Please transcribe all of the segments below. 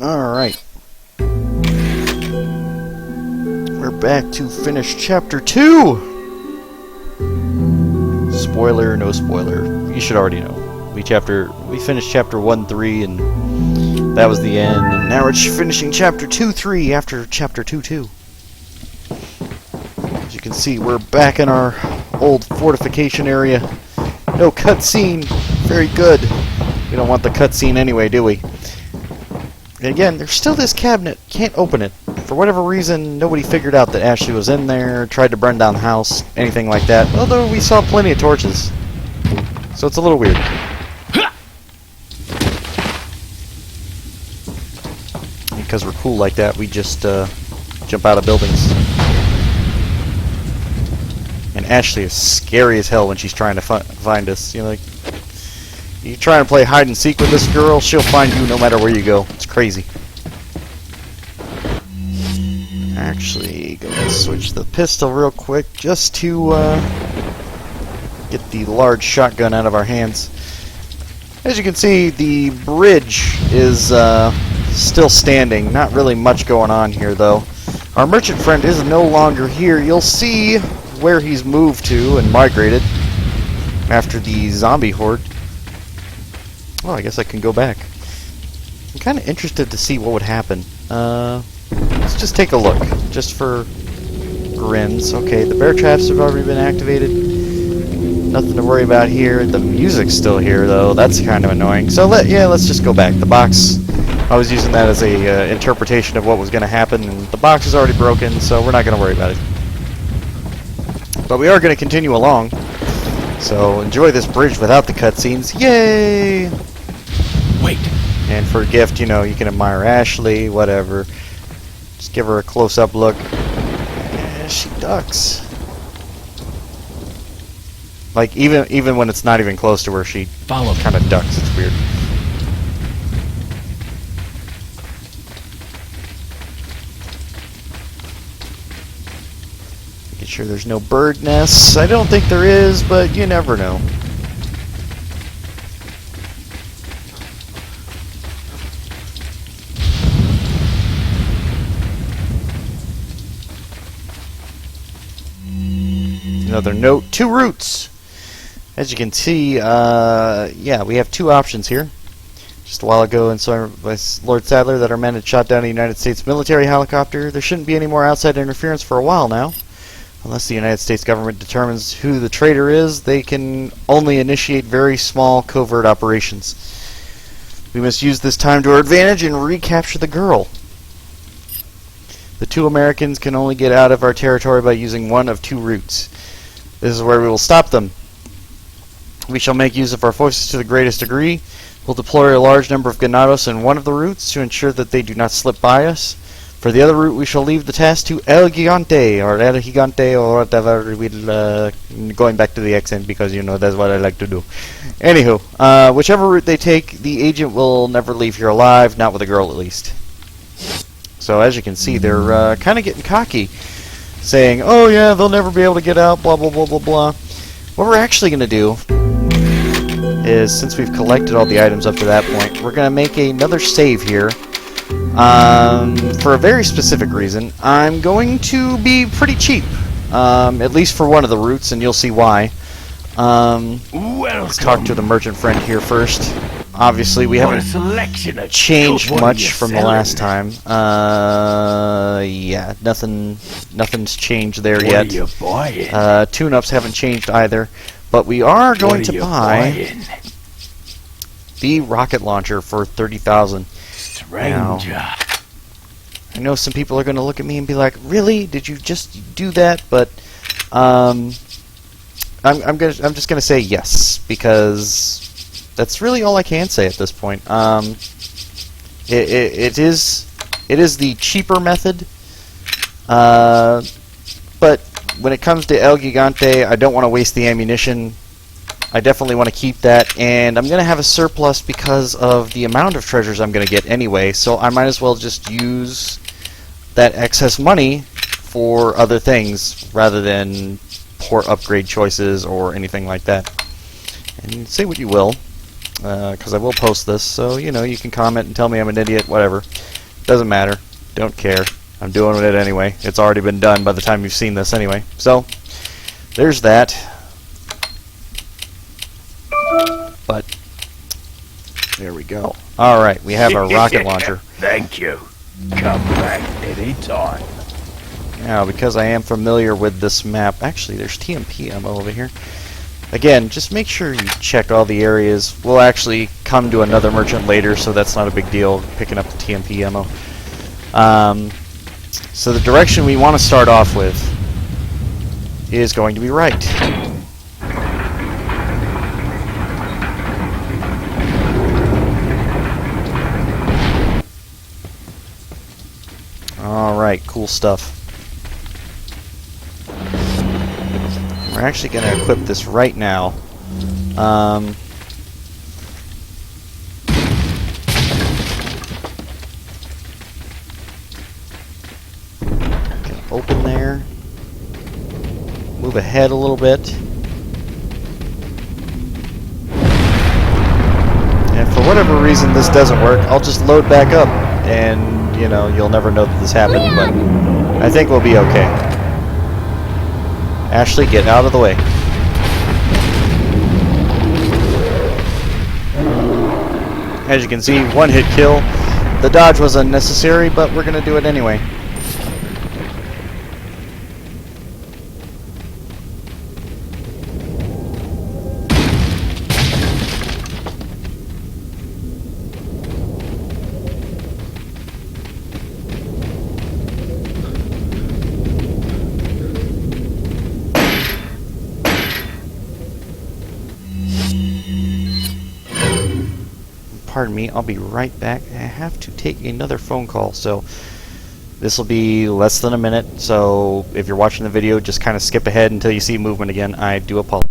Alright. We're back to finish Chapter 2! Spoiler, no spoiler. You should already know. We finished Chapter 1-3, and that was the end. And now we're finishing Chapter 2-3 after Chapter 2-2. As you can see, we're back in our old fortification area. No cutscene. Very good. We don't want the cutscene anyway, do we? And again, there's still this cabinet. Can't open it. For whatever reason, nobody figured out that Ashley was in there, tried to burn down the house, anything like that. Although we saw plenty of torches. So it's a little weird. Because we're cool like that, we just jump out of buildings. And Ashley is scary as hell when she's trying to find us. You know, like, you try and play hide and seek with this girl, she'll find you no matter where you go. It's crazy. Actually, go ahead and switch the pistol real quick just to get the large shotgun out of our hands. As you can see, the bridge is still standing. Not really much going on here, though. Our merchant friend is no longer here. You'll see where he's moved to and migrated after the zombie horde. Oh, I guess I can go back. I'm kind of interested to see what would happen. Let's just take a look, just for grins. Okay, the bear traps have already been activated. Nothing to worry about here. The music's still here, though. That's kind of annoying. So let's just go back. The box, I was using that as a interpretation of what was going to happen, and the box is already broken, so we're not going to worry about it. But we are going to continue along. So enjoy this bridge without the cutscenes. Yay! Wait. And for a gift, you know, you can admire Ashley, whatever. Just give her a close-up look. And she ducks. Like, even when it's not even close to her, she kind of ducks. It's weird. Making sure there's no bird nests. I don't think there is, but you never know. Another note, 2 routes. As you can see, yeah, we have 2 options here. Just a while ago, informed by Lord Sadler that our men had shot down a United States military helicopter. There shouldn't be any more outside interference for a while now. Unless the United States government determines who the traitor is, they can only initiate very small covert operations. We must use this time to our advantage and recapture the girl. The 2 Americans can only get out of our territory by using one of 2 routes. This is where we will stop them. We shall make use of our forces to the greatest degree. We'll deploy a large number of ganados in one of the routes to ensure that they do not slip by us. For the other route, we shall leave the task to El Gigante, or El Gigante, or whatever. We'll, going back to the accent because, you know, that's what I like to do. Anywho, whichever route they take, the agent will never leave here alive, not with a girl at least. So as you can see, they're kind of getting cocky, saying, oh yeah, they'll never be able to get out, blah, blah, blah, blah, blah. What we're actually going to do is, since we've collected all the items up to that point, we're going to make another save here. For a very specific reason. I'm going to be pretty cheap, at least for one of the routes, and you'll see why. Let's talk to the merchant friend here first. Obviously, we haven't changed much from the last time. Yeah, nothing's changed there yet. Tune-ups haven't changed either, but we are going to buy the rocket launcher for 30,000. Now, I know some people are going to look at me and be like, "Really? Did you just do that?" But I'm just going to say yes, because that's really all I can say at this point. It is the cheaper method, but when it comes to El Gigante, I don't want to waste the ammunition. I definitely want to keep that, and I'm going to have a surplus because of the amount of treasures I'm going to get anyway, so I might as well just use that excess money for other things rather than poor upgrade choices or anything like that. And say what you will, because I will post this, so you know, you can comment and tell me I'm an idiot, whatever. Doesn't matter. Don't care. I'm doing it anyway. It's already been done by the time you've seen this anyway. So, there's that. But, there we go. Alright, we have our rocket launcher. Thank you. Come back anytime. Now, because I am familiar with this map, actually, there's TMP ammo over here. Again, just make sure you check all the areas. We'll actually come to another merchant later, so that's not a big deal, picking up the TMP ammo. So the direction we want to start off with is going to be right. Alright, cool stuff. We're actually going to equip this right now. Open there. Move ahead a little bit. And for whatever reason this doesn't work, I'll just load back up. And, you know, you'll never know that this happened, but I think we'll be okay. Ashley, get out of the way. As you can see, one hit kill. The dodge was unnecessary, but we're going to do it anyway. Pardon me, I'll be right back. I have to take another phone call, so this will be less than a minute. So if you're watching the video, just kind of skip ahead until you see movement again. I do apologize.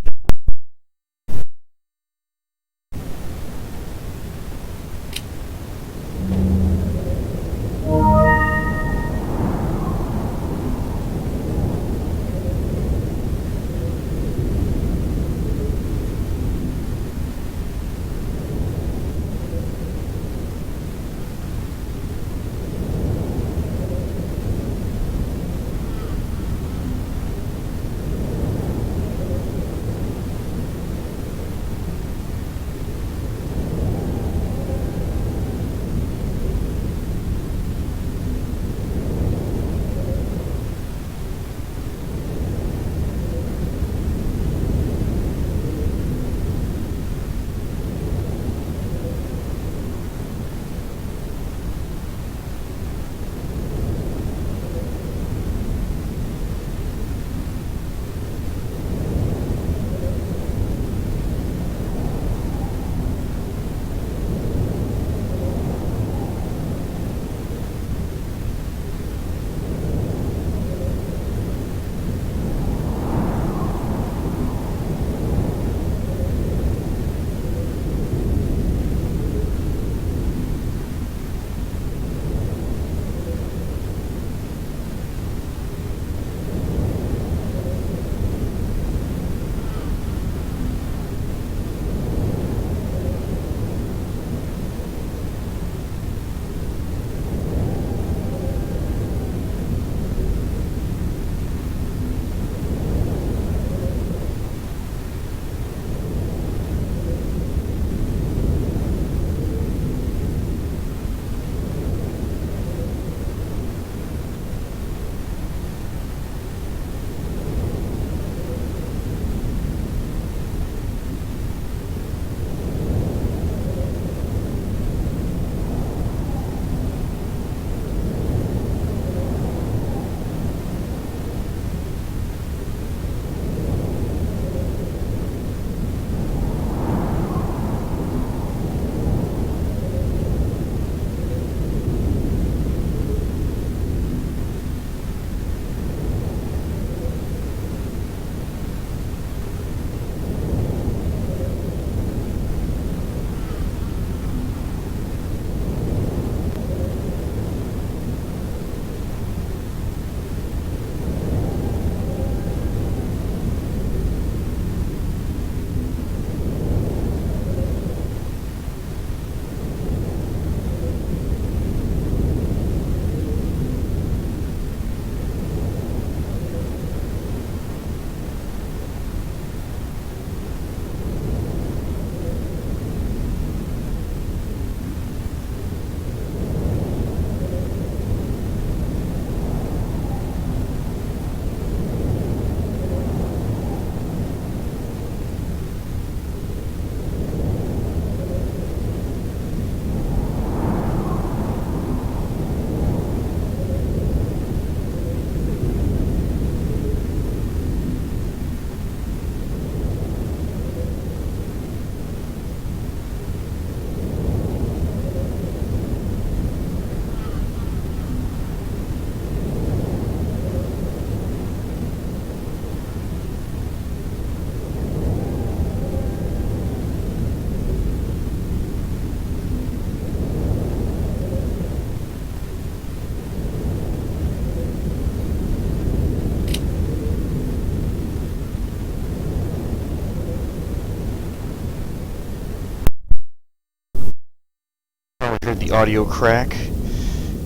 heard the audio crack.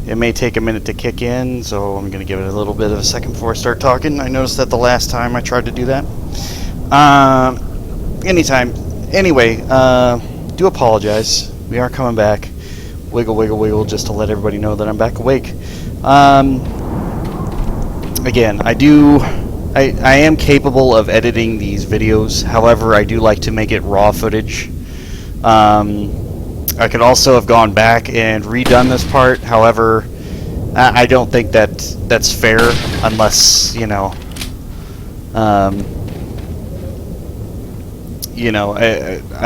It may take a minute to kick in, so I'm going to give it a little bit of a second before I start talking. I noticed that the last time I tried to do that. Anyway, do apologize. We are coming back. Wiggle, wiggle, wiggle, just to let everybody know that I'm back awake. Again, I am capable of editing these videos. However, I do like to make it raw footage. I could also have gone back and redone this part. However, I don't think that's fair unless, I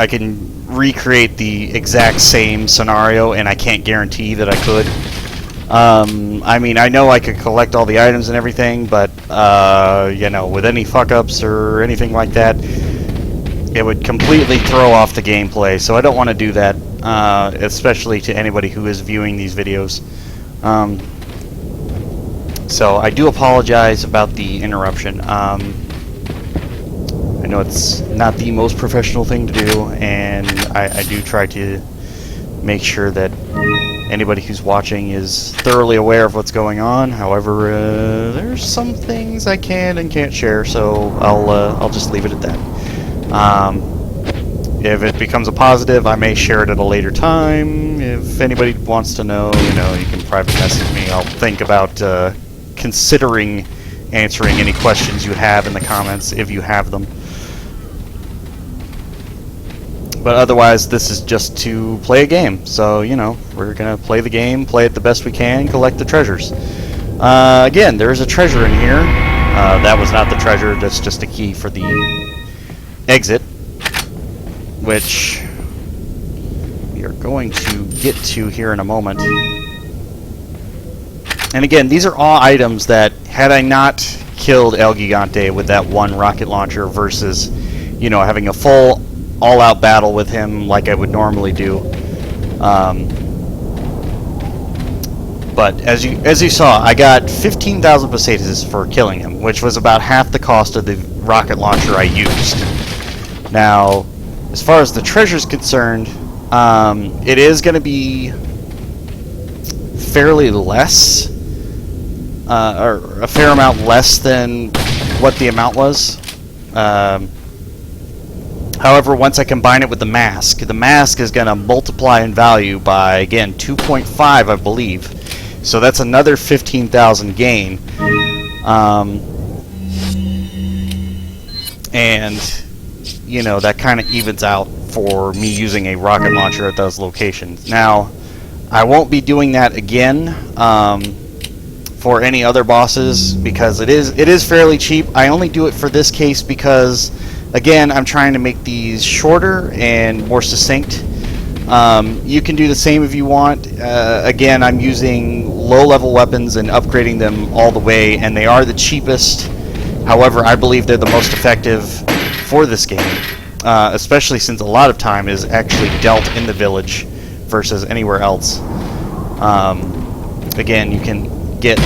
can recreate the exact same scenario, and I can't guarantee that I could. I mean, I know I could collect all the items and everything, but, with any fuck-ups or anything like that, it would completely throw off the gameplay, so I don't want to do that, especially to anybody who is viewing these videos. So I do apologize about the interruption. I know it's not the most professional thing to do, and I do try to make sure that anybody who's watching is thoroughly aware of what's going on. However, there's some things I can and can't share, so I'll just leave it at that. If it becomes a positive, I may share it at a later time. If anybody wants to know, you can private message me. I'll think about considering answering any questions you have in the comments, if you have them. But otherwise, this is just to play a game. So, we're going to play the game, play it the best we can, collect the treasures. Again, there is a treasure in here. That was not the treasure, that's just a key for the exit, which we are going to get to here in a moment. And again, these are all items that, had I not killed El Gigante with that one rocket launcher versus, having a full all-out battle with him like I would normally do. But as you saw, I got 15,000 pesetas for killing him, which was about half the cost of the rocket launcher I used. Now, as far as the treasure is concerned, it is going to be fairly less, or a fair amount less than what the amount was. However, once I combine it with the mask is going to multiply in value by, again, 2.5, I believe. So that's another 15,000 gain. And, that kind of evens out for me using a rocket launcher at those locations. Now, I won't be doing that again for any other bosses, because it is fairly cheap. I only do it for this case because, again, I'm trying to make these shorter and more succinct. You can do the same if you want. Again, I'm using low-level weapons and upgrading them all the way, and they are the cheapest. However, I believe they're the most effective for this game, especially since a lot of time is actually dealt in the village versus anywhere else. Again, you can get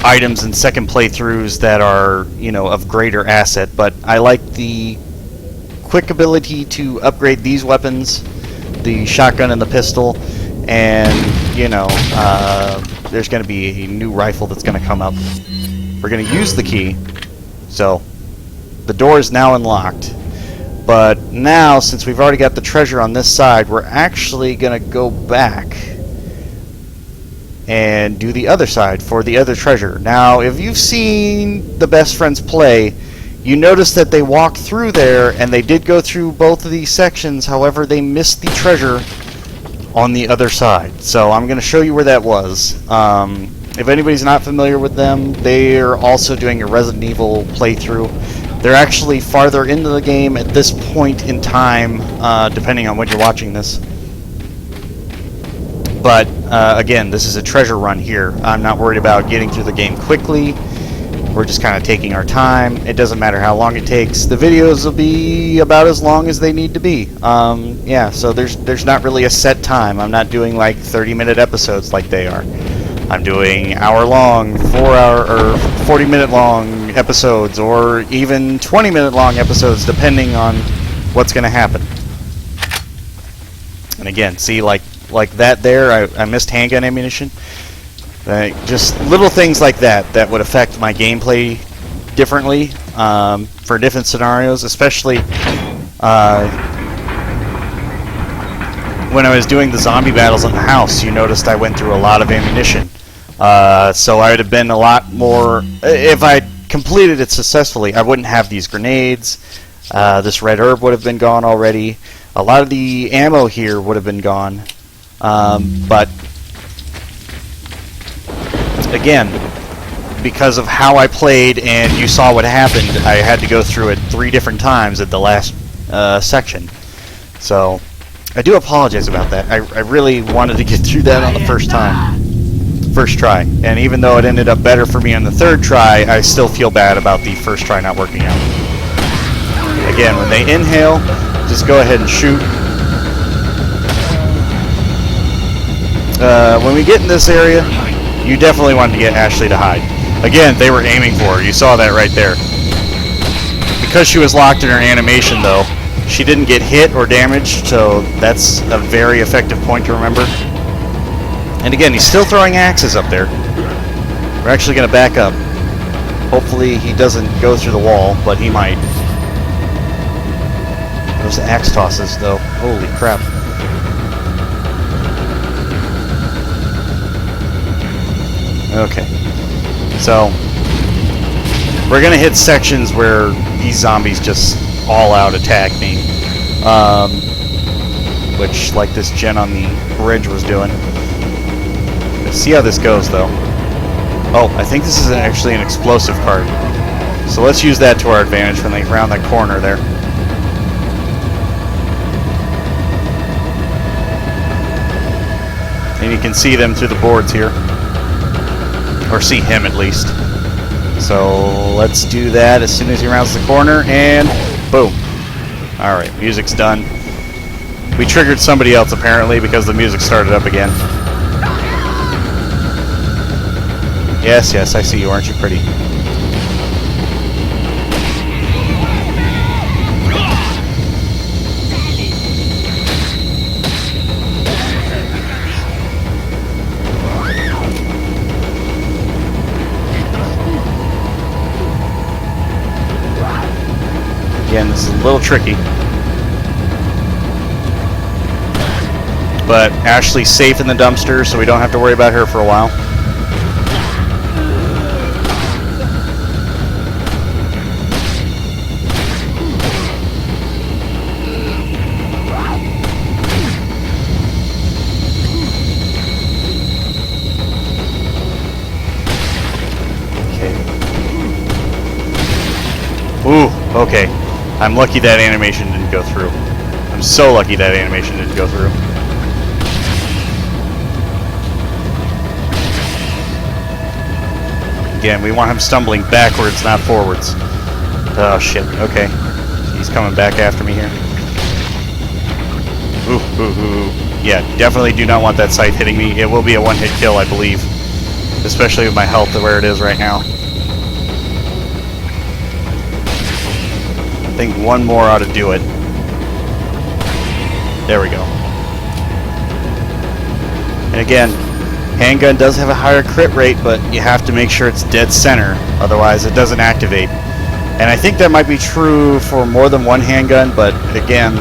items in second playthroughs that are, of greater asset, but I like the quick ability to upgrade these weapons, the shotgun and the pistol, and, there's going to be a new rifle that's going to come up. We're going to use the key, so the door is now unlocked. But now, since we've already got the treasure on this side, we're actually going to go back and do the other side for the other treasure. Now, if you've seen the best friends play, you notice that they walked through there, and they did go through both of these sections. However, they missed the treasure on the other side. So I'm going to show you where that was. If anybody's not familiar with them, they are also doing a Resident Evil playthrough. They're actually farther into the game at this point in time, depending on when you're watching this. But, again, this is a treasure run here. I'm not worried about getting through the game quickly. We're just kind of taking our time. It doesn't matter how long it takes. The videos will be about as long as they need to be. Yeah, so there's not really a set time. I'm not doing like 30-minute episodes like they are. I'm doing hour-long, 4-hour, or 40-minute-long episodes, or even 20-minute-long episodes, depending on what's going to happen. And again, see, like, like that there. I missed handgun ammunition. Just little things like that would affect my gameplay differently for different scenarios, especially when I was doing the zombie battles in the house. You noticed I went through a lot of ammunition. So I would have been a lot more... If I completed it successfully, I wouldn't have these grenades. This red herb would have been gone already. A lot of the ammo here would have been gone. But again, because of how I played and you saw what happened, I had to go through it 3 different times at the last section. So I do apologize about that. I really wanted to get through that on the first try. And even though it ended up better for me on the 3rd try, I still feel bad about the first try not working out. Again, when they inhale, just go ahead and shoot. When we get in this area, you definitely want to get Ashley to hide. Again, they were aiming for her. You saw that right there. Because she was locked in her animation, though, she didn't get hit or damaged, so that's a very effective point to remember. And again, he's still throwing axes up there. We're actually going to back up. Hopefully he doesn't go through the wall, but he might. Those axe tosses, though. Holy crap. Okay. So, we're going to hit sections where these zombies just all-out attack me. Which, like this gen on the bridge was doing. Let's see how this goes, though. Oh, I think this is actually an explosive card. So let's use that to our advantage when they round that corner there. And you can see them through the boards here. Or see him, at least. So let's do that as soon as he rounds the corner, and boom. Alright, music's done. We triggered somebody else, apparently, because the music started up again. Yes, yes, I see you. Aren't you pretty? Again, this is a little tricky. But Ashley's safe in the dumpster, so we don't have to worry about her for a while. Ooh, okay. I'm lucky that animation didn't go through. I'm so lucky that animation didn't go through. Again, we want him stumbling backwards, not forwards. Oh, shit. Okay. He's coming back after me here. Ooh, ooh, ooh. Yeah, definitely do not want that scythe hitting me. It will be a one-hit kill, I believe. Especially with my health to where it is right now. I think one more ought to do it. There we go. And again, handgun does have a higher crit rate, but you have to make sure it's dead center, otherwise it doesn't activate. And I think that might be true for more than one handgun, but again,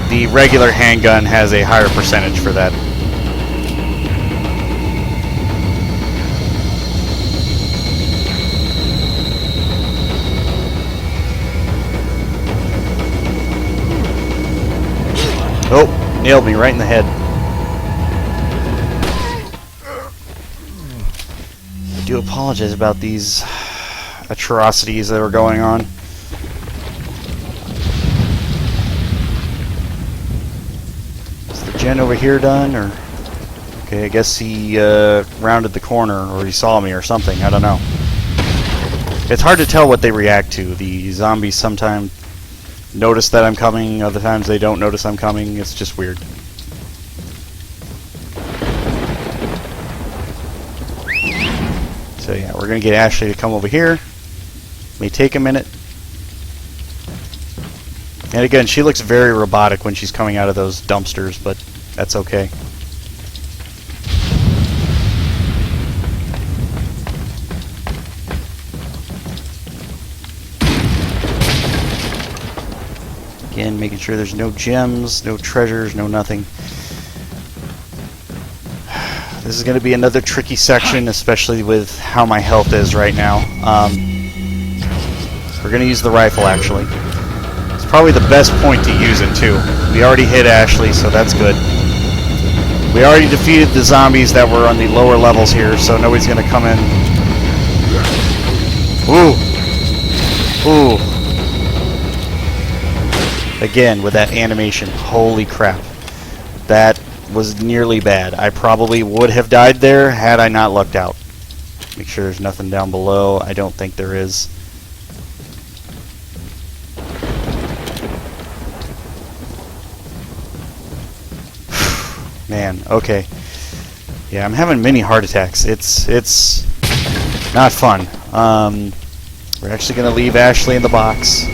the regular handgun has a higher percentage for that. Oh, nailed me right in the head. I do apologize about these atrocities that are going on. Is the gen over here done, or... Okay, I guess he rounded the corner, or he saw me or something, I don't know. It's hard to tell what they react to. The zombies sometimes notice that I'm coming, other times they don't notice I'm coming. It's just weird. So yeah, we're going to get Ashley to come over here. May take a minute. And again, she looks very robotic when she's coming out of those dumpsters, but that's okay. Again, making sure there's no gems, no treasures, no nothing. This is going to be another tricky section, especially with how my health is right now. We're going to use the rifle, actually. It's probably the best point to use it, too. We already hit Ashley, so that's good. We already defeated the zombies that were on the lower levels here, so nobody's going to come in. Ooh! Ooh! Again, with that animation. Holy crap. That was nearly bad. I probably would have died there had I not lucked out. Make sure there's nothing down below. I don't think there is. Man, okay. Yeah, I'm having mini heart attacks. It's not fun. We're actually going to leave Ashley in the box.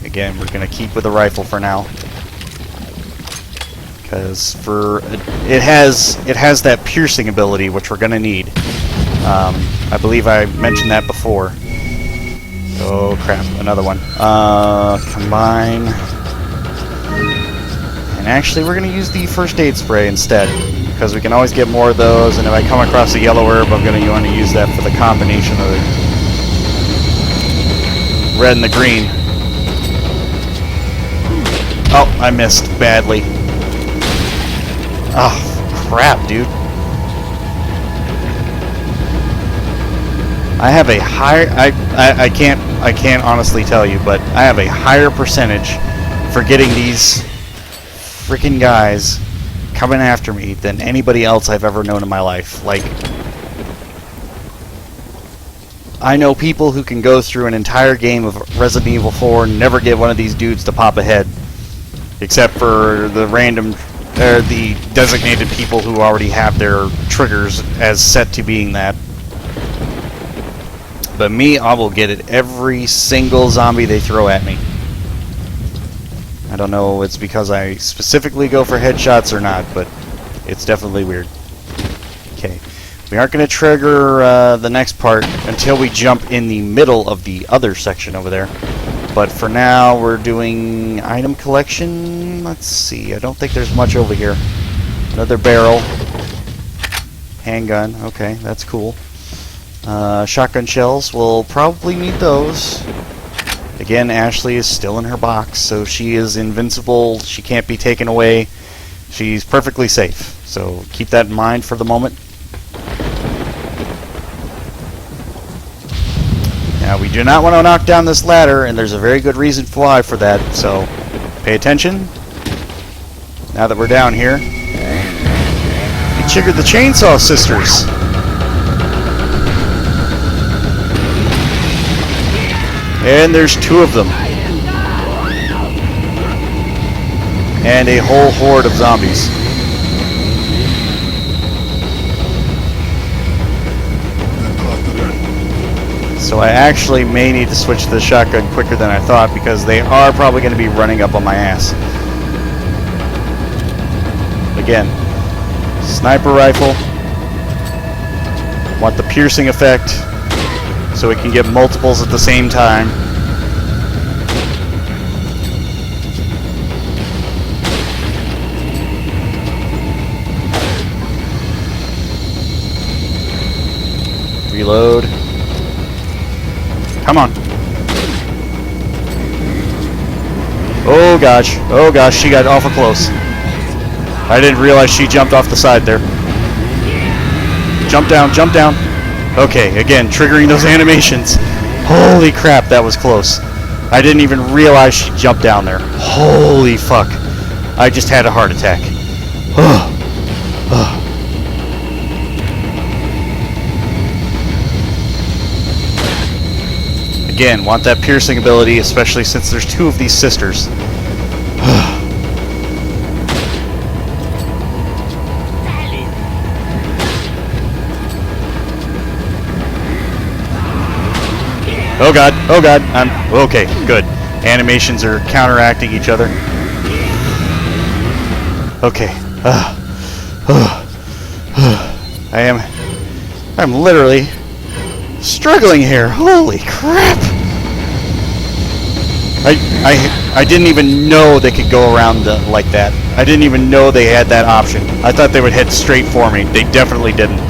Again, we're going to keep with the rifle for now, because it has that piercing ability, which we're going to need. I believe I mentioned that before. Oh crap, another one. Combine, and actually we're going to use the first aid spray instead, because we can always get more of those. And if I come across a yellow herb, I'm going to want to use that for the combination of the red and the green. Oh, I missed badly. Oh, crap, dude. I have a higher... I can't honestly tell you, but I have a higher percentage for getting these freaking guys coming after me than anybody else I've ever known in my life. Like, I know people who can go through an entire game of Resident Evil 4 and never get one of these dudes to pop a head. Except for the random, the designated people who already have their triggers as set to being that. But me, I will get it every single zombie they throw at me. I don't know if it's because I specifically go for headshots or not, but it's definitely weird. Okay, we aren't going to trigger the next part until we jump in the middle of the other section over there. But for now, we're doing item collection. Let's see. I don't think there's much over here. Another barrel. Handgun. Okay, that's cool. Shotgun shells. We'll probably need those. Again, Ashley is still in her box, so she is invincible. She can't be taken away. She's perfectly safe. So keep that in mind for the moment. Now, we do not want to knock down this ladder, and there's a very good reason why for that, so pay attention. Now that we're down here, we triggered the Chainsaw Sisters. And there's two of them. And a whole horde of zombies. So I actually may need to switch to the shotgun quicker than I thought, because they are probably going to be running up on my ass. Again, sniper rifle. Want the piercing effect, so we can get multiples at the same time. Reload. Come on. Oh gosh, she got awful close. I didn't realize she jumped off the side there. Jump down, jump down. Okay, again, triggering those animations. Holy crap, that was close. I didn't even realize she jumped down there. Holy fuck. I just had a heart attack. Again, want that piercing ability, especially since there's two of these sisters. Oh god, oh god. I'm okay, good. Animations are counteracting each other. Okay. I'm literally struggling here. Holy crap. I didn't even know they could go around like that. I didn't even know they had that option. I thought they would head straight for me. They definitely didn't.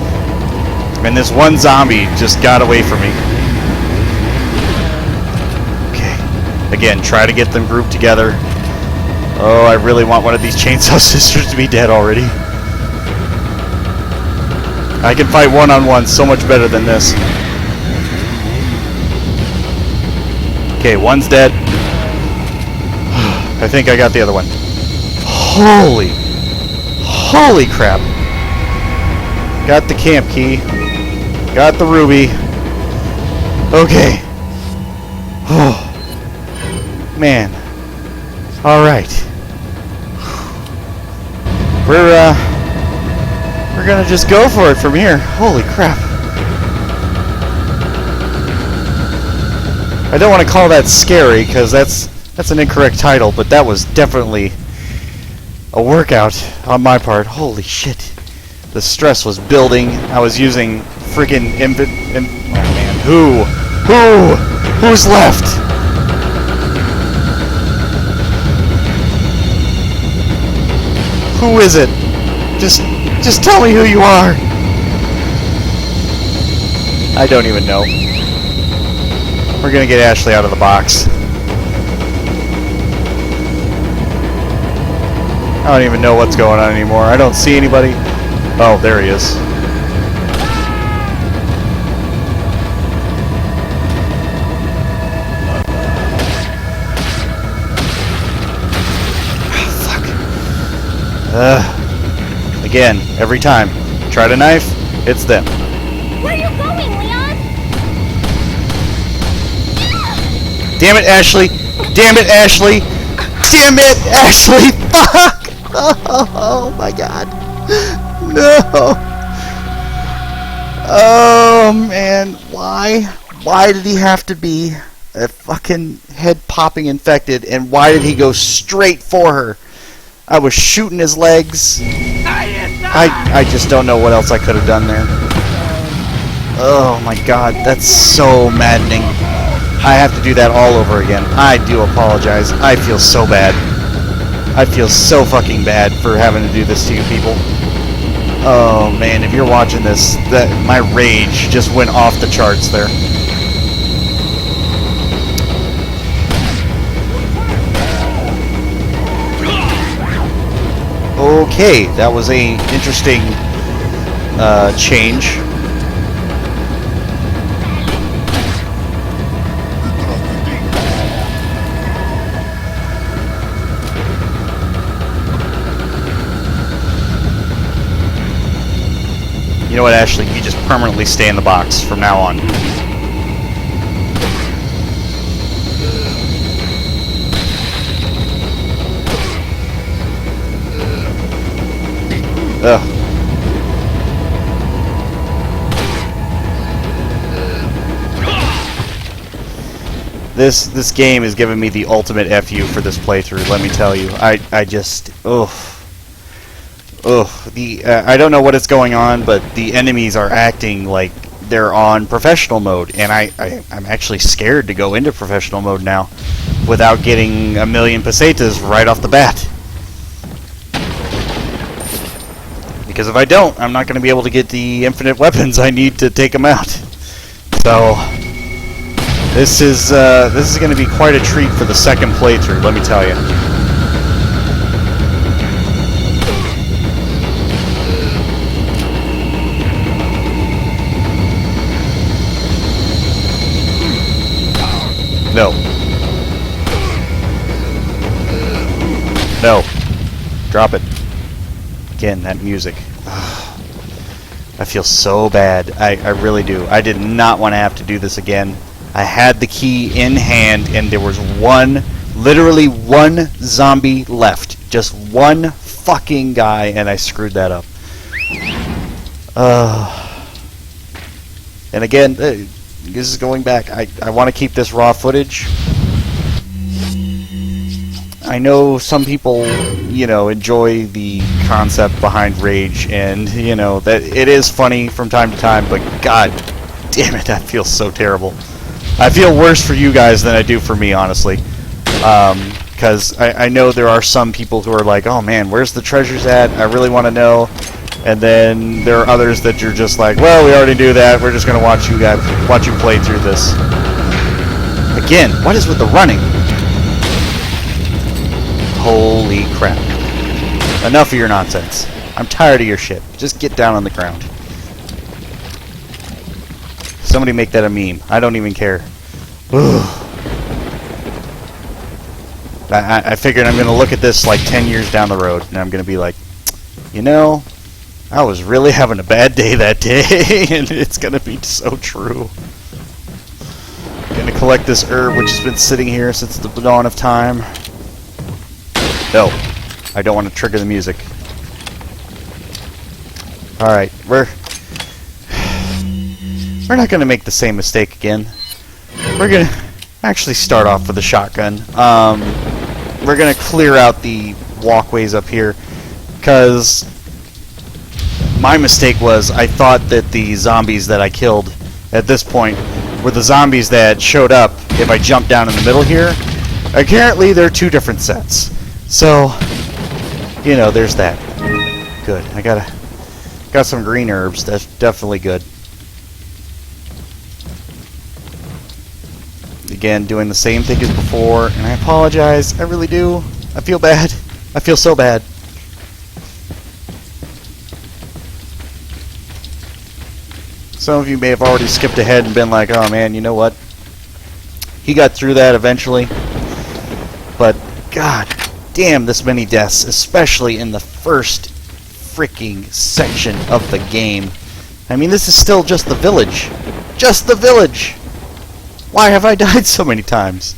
And this one zombie just got away from me. Okay. Again, try to get them grouped together. Oh, I really want one of these Chainsaw Sisters to be dead already. I can fight one-on-one so much better than this. Okay, one's dead. I think I got the other one. Holy crap. Got the camp key. Got the ruby. Okay. Oh. Man. Alright. We're gonna just go for it from here. Holy crap. I don't want to call that scary, because that's an incorrect title, but that was definitely a workout on my part. Holy shit. The stress was building. I was using freaking oh man. Who's left? Who is it? Just tell me who you are. I don't even know. We're gonna get Ashley out of the box. I don't even know what's going on anymore. I don't see anybody. Oh, there he is. Again, every time. Try to knife, it's them. Where are you going, Leon? Damn it, Ashley! Damn it, Ashley! Damn it, Ashley! Fuck! Oh my god. No! Oh man, why? Why did he have to be a fucking head-popping infected, and why did he go straight for her? I was shooting his legs. I just don't know what else I could have done there. Oh my god, that's so maddening. I have to do that all over again. I do apologize. I feel so bad. I feel so fucking bad for having to do this to you people. Oh man, if you're watching this, my rage just went off the charts there. Okay, that was a interesting change. You know what, Ashley? You just permanently stay in the box from now on. Ugh. This game is giving me the ultimate FU for this playthrough, let me tell you. I just... Ugh. I don't know what is going on, but the enemies are acting like they're on professional mode, and I'm actually scared to go into professional mode now without getting a million pesetas right off the bat. Because if I don't, I'm not going to be able to get the infinite weapons I need to take them out. So this is going to be quite a treat for the second playthrough, let me tell you. No. No. Drop it. Again, that music. I feel so bad. I really do. I did not want to have to do this again. I had the key in hand, and there was literally one zombie left. Just one fucking guy, and I screwed that up. And again, This is going back. I want to keep this raw footage. I know some people, you know, enjoy the concept behind Rage, and, you know, that it is funny from time to time, but god damn it, that feels so terrible. I feel worse for you guys than I do for me, honestly. Because I know there are some people who are like, oh man, where's the treasures at? I really want to know. And then there are others that you're just like, well, we already do that. We're just going to watch you play through this. Again, what is with the running? Holy crap. Enough of your nonsense. I'm tired of your shit. Just get down on the ground. Somebody make that a meme. I don't even care. I figured I'm going to look at this like 10 years down the road, and I'm going to be like, you know, I was really having a bad day that day, and it's going to be so true. I'm going to collect this herb, which has been sitting here since the dawn of time. No, I don't want to trigger the music. Alright, we're not going to make the same mistake again. We're going to actually start off with a shotgun. We're going to clear out the walkways up here, because my mistake was I thought that the zombies that I killed at this point were the zombies that showed up if I jumped down in the middle here. Apparently they're two different sets. So, you know, there's that. Good. I got some green herbs. That's definitely good. Again, doing the same thing as before, and I apologize. I really do. I feel bad. I feel so bad. Some of you may have already skipped ahead and been like, oh man, you know what? He got through that eventually. But, god damn, this many deaths, especially in the first freaking section of the game. I mean, this is still just the village. Just the village! Why have I died so many times?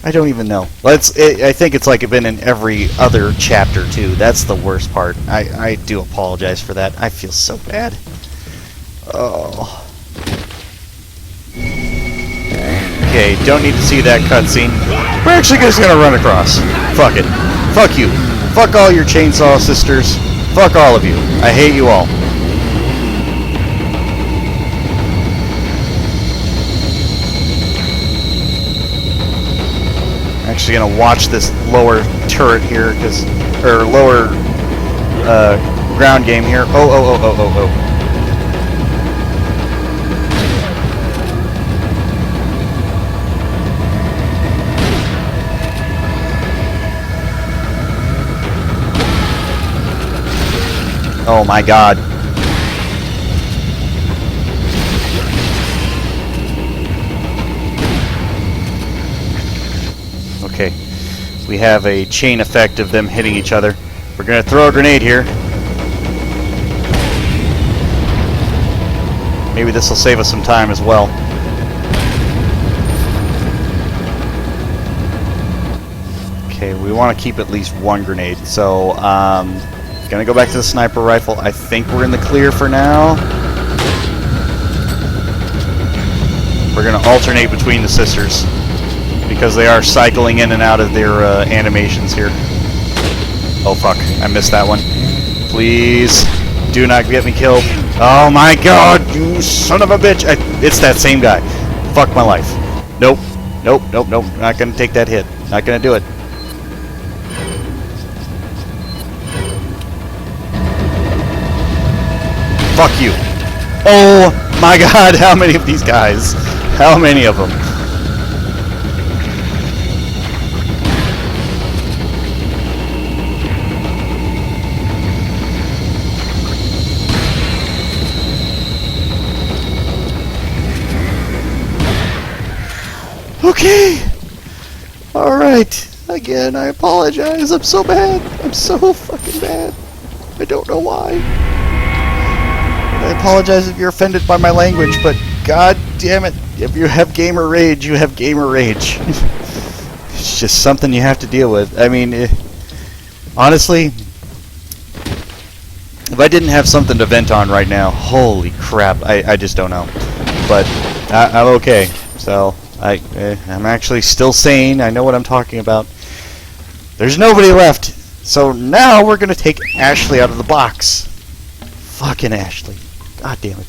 I don't even know. I think it's like it's been in every other chapter, too. That's the worst part. I do apologize for that. I feel so bad. Oh. Okay, don't need to see that cutscene. We're actually just gonna run across. Fuck it. Fuck you. Fuck all your chainsaw sisters. Fuck all of you. I hate you all. I'm actually gonna watch this lower turret here, or lower ground game here. Oh. Oh my god. Okay. We have a chain effect of them hitting each other. We're gonna throw a grenade here. Maybe this will save us some time as well. Okay, we want to keep at least one grenade. So, gonna go back to the sniper rifle. I think we're in the clear for now. We're gonna alternate between the sisters because they are cycling in and out of their animations here. Oh fuck, I missed that one. Please, do not get me killed. Oh my god, you son of a bitch. It's that same guy. Fuck my life. Nope. Not gonna take that hit. Not gonna do it. Fuck you. Oh my god, how many of these guys? How many of them? Okay. Alright. Again, I apologize. I'm so bad. I'm so fucking bad. I don't know why. I apologize if you're offended by my language, but god damn it, if you have gamer rage, you have gamer rage. It's just something you have to deal with. I mean, honestly, if I didn't have something to vent on right now, holy crap, I just don't know. But I'm okay. So, I'm actually still sane. I know what I'm talking about. There's nobody left. So now we're going to take Ashley out of the box. Fucking Ashley. God damn it.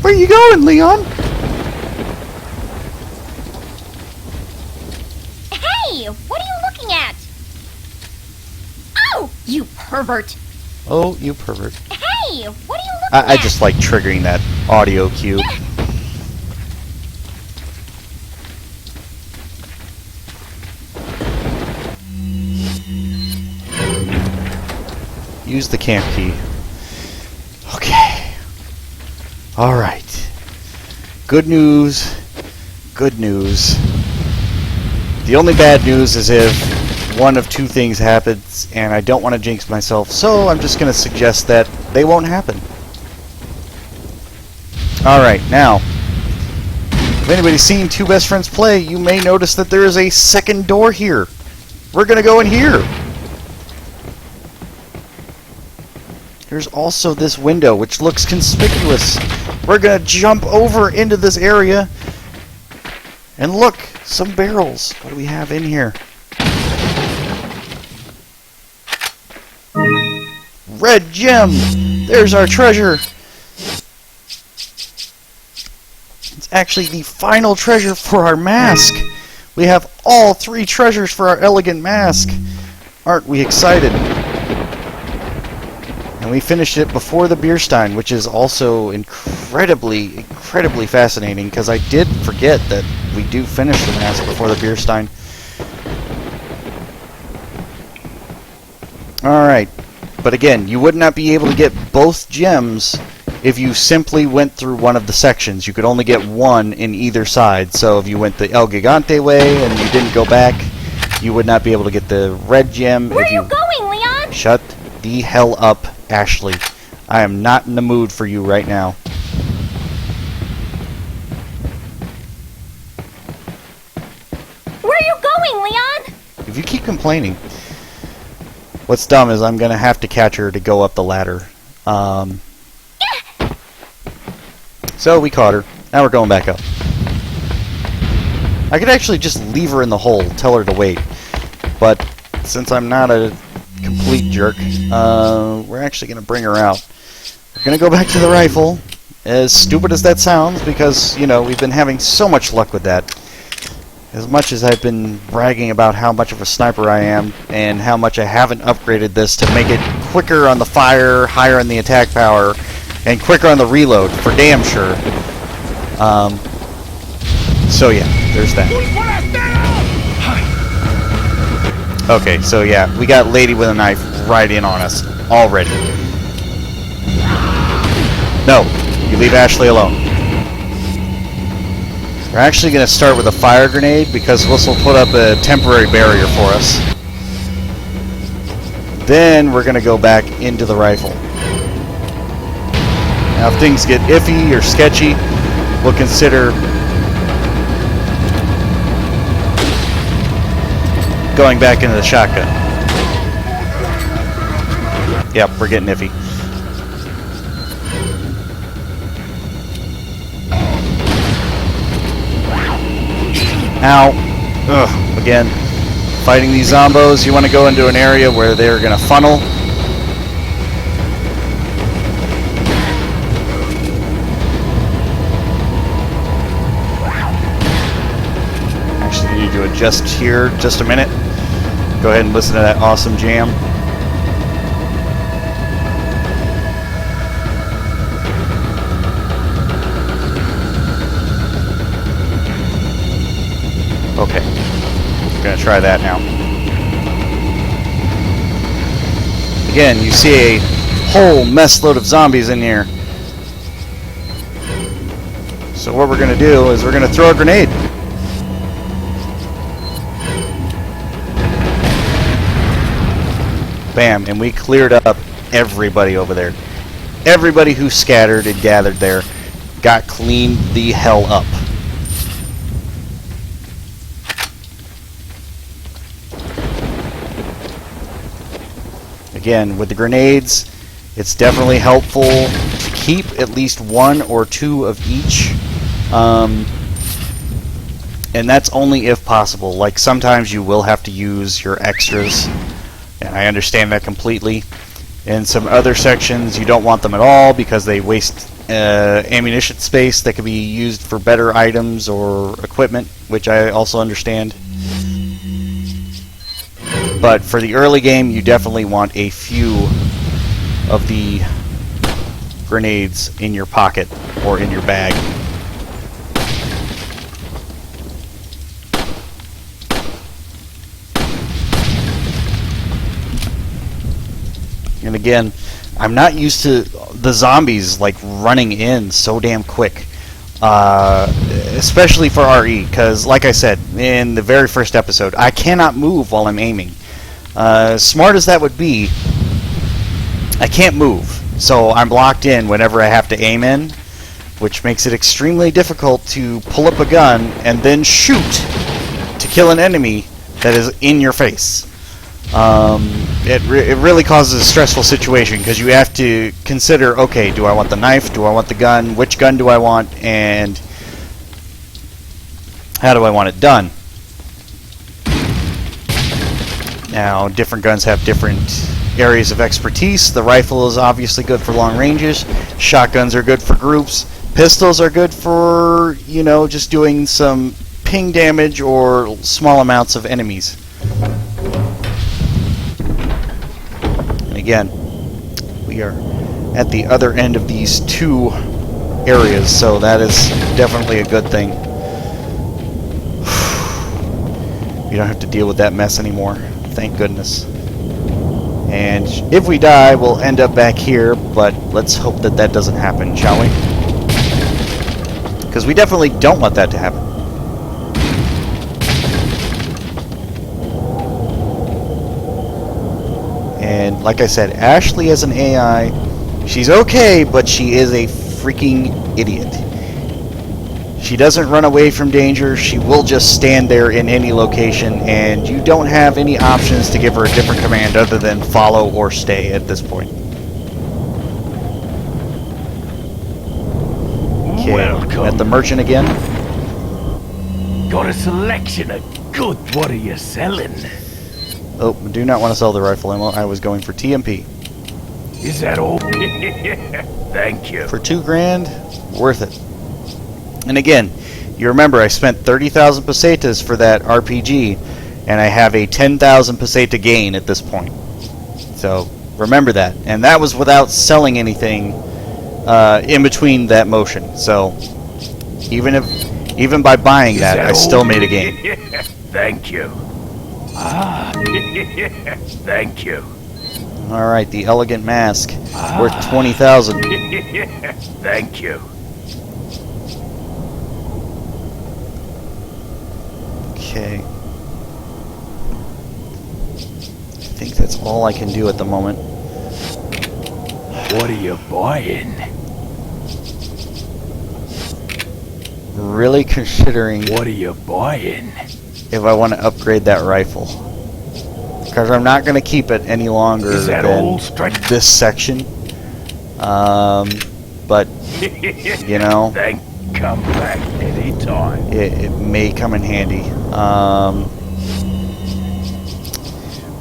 Where you going, Leon? Hey, what are you looking at? Oh, you pervert. Oh, you pervert. Hey, what are you looking I at? just like triggering that audio cue. Use the camp key. Okay. Alright. Good news. Good news. The only bad news is if one of two things happens, and I don't want to jinx myself, so I'm just going to suggest that they won't happen. Alright, now, if anybody's seen Two Best Friends play, you may notice that there is a second door here. We're going to go in here. There's also this window, which looks conspicuous. We're going to jump over into this area. And look, some barrels. What do we have in here? Red gem! There's our treasure! It's actually the final treasure for our mask! We have all 3 treasures for our elegant mask! Aren't we excited? And we finished it before the beer stein, which is also incredibly fascinating, because I did forget that we do finish the mask before the beer stein. Alright. But again, you would not be able to get both gems if you simply went through one of the sections. You could only get one in either side. So if you went the El Gigante way and you didn't go back, you would not be able to get the red gem. Where are you going, Leon? Shut the hell up, Ashley. I am not in the mood for you right now. Where are you going, Leon? If you keep complaining... What's dumb is I'm going to have to catch her to go up the ladder. So we caught her. Now we're going back up. I could actually just leave her in the hole, tell her to wait. But since I'm not a complete jerk, we're actually going to bring her out. We're going to go back to the rifle. As stupid as that sounds, because, you know, we've been having so much luck with that. As much as I've been bragging about how much of a sniper I am, and how much I haven't upgraded this to make it quicker on the fire, higher on the attack power, and quicker on the reload, for damn sure. So yeah, there's that. Okay, so yeah, we got Lady with a Knife right in on us, already. No, you leave Ashley alone. We're actually going to start with a fire grenade because this will put up a temporary barrier for us. Then we're going to go back into the rifle. Now if things get iffy or sketchy, we'll consider going back into the shotgun. Yep, we're getting iffy. Ow. Ugh. Again, fighting these zombos, you want to go into an area where they're going to funnel. Actually, need to adjust here just a minute. Go ahead and listen to that awesome jam. Okay, we're going to try that now. Again, you see a whole mess load of zombies in here. So what we're going to do is we're going to throw a grenade. Bam, and we cleared up everybody over there. Everybody who scattered and gathered there got cleaned the hell up. Again, with the grenades, It's definitely helpful to keep at least one or two of each. And that's only if possible. Like, sometimes you will have to use your extras, and I understand that completely. In some other sections, you don't want them at all because they waste ammunition space that could be used for better items or equipment, which I also understand. But for the early game, you definitely want a few of the grenades in your pocket or in your bag. And again, I'm not used to the zombies like running in so damn quick, especially for RE, because like I said in the very first episode, I cannot move while I'm aiming. Smart as that would be, I can't move, so I'm locked in whenever I have to aim in, which makes it extremely difficult to pull up a gun and then shoot to kill an enemy that is in your face. It really causes a stressful situation because you have to consider, okay, do I want the knife, do I want the gun, which gun do I want, and how do I want it done? Now, different guns have different areas of expertise. The rifle is obviously good for long ranges. Shotguns are good for groups. Pistols are good for, you know, just doing some ping damage or small amounts of enemies. And again, we are at the other end of these two areas, so that is definitely a good thing. We don't have to deal with that mess anymore. Thank goodness. And if we die, we'll end up back here, but let's hope that that doesn't happen, shall we? Because we definitely don't want that to happen. And like I said, Ashley as an AI, she's okay, but she is a freaking idiot. She doesn't run away from danger. She will just stand there in any location, and you don't have any options to give her a different command other than follow or stay at this point. Okay, Welcome. at the merchant again. Got a selection of good. What are you selling? Oh, do not want to sell the rifle ammo. I was going for TMP. Is that all? Thank you. For $2,000, worth it. And again, you remember I spent 30,000 pesetas for that RPG, and I have a 10,000 peseta gain at this point. So remember that. And that was without selling anything in between that motion. So even by buying that, I still made a gain. Thank you. Ah, thank you. All right, the elegant mask, worth 20,000. Thank you. Okay. I think that's all I can do at the moment. What are you buying? Really considering What are you buying? if I want to upgrade that rifle. Because I'm not going to keep it any longer Is that than all strength? this section. But, you know, Come back anytime. it may come in handy.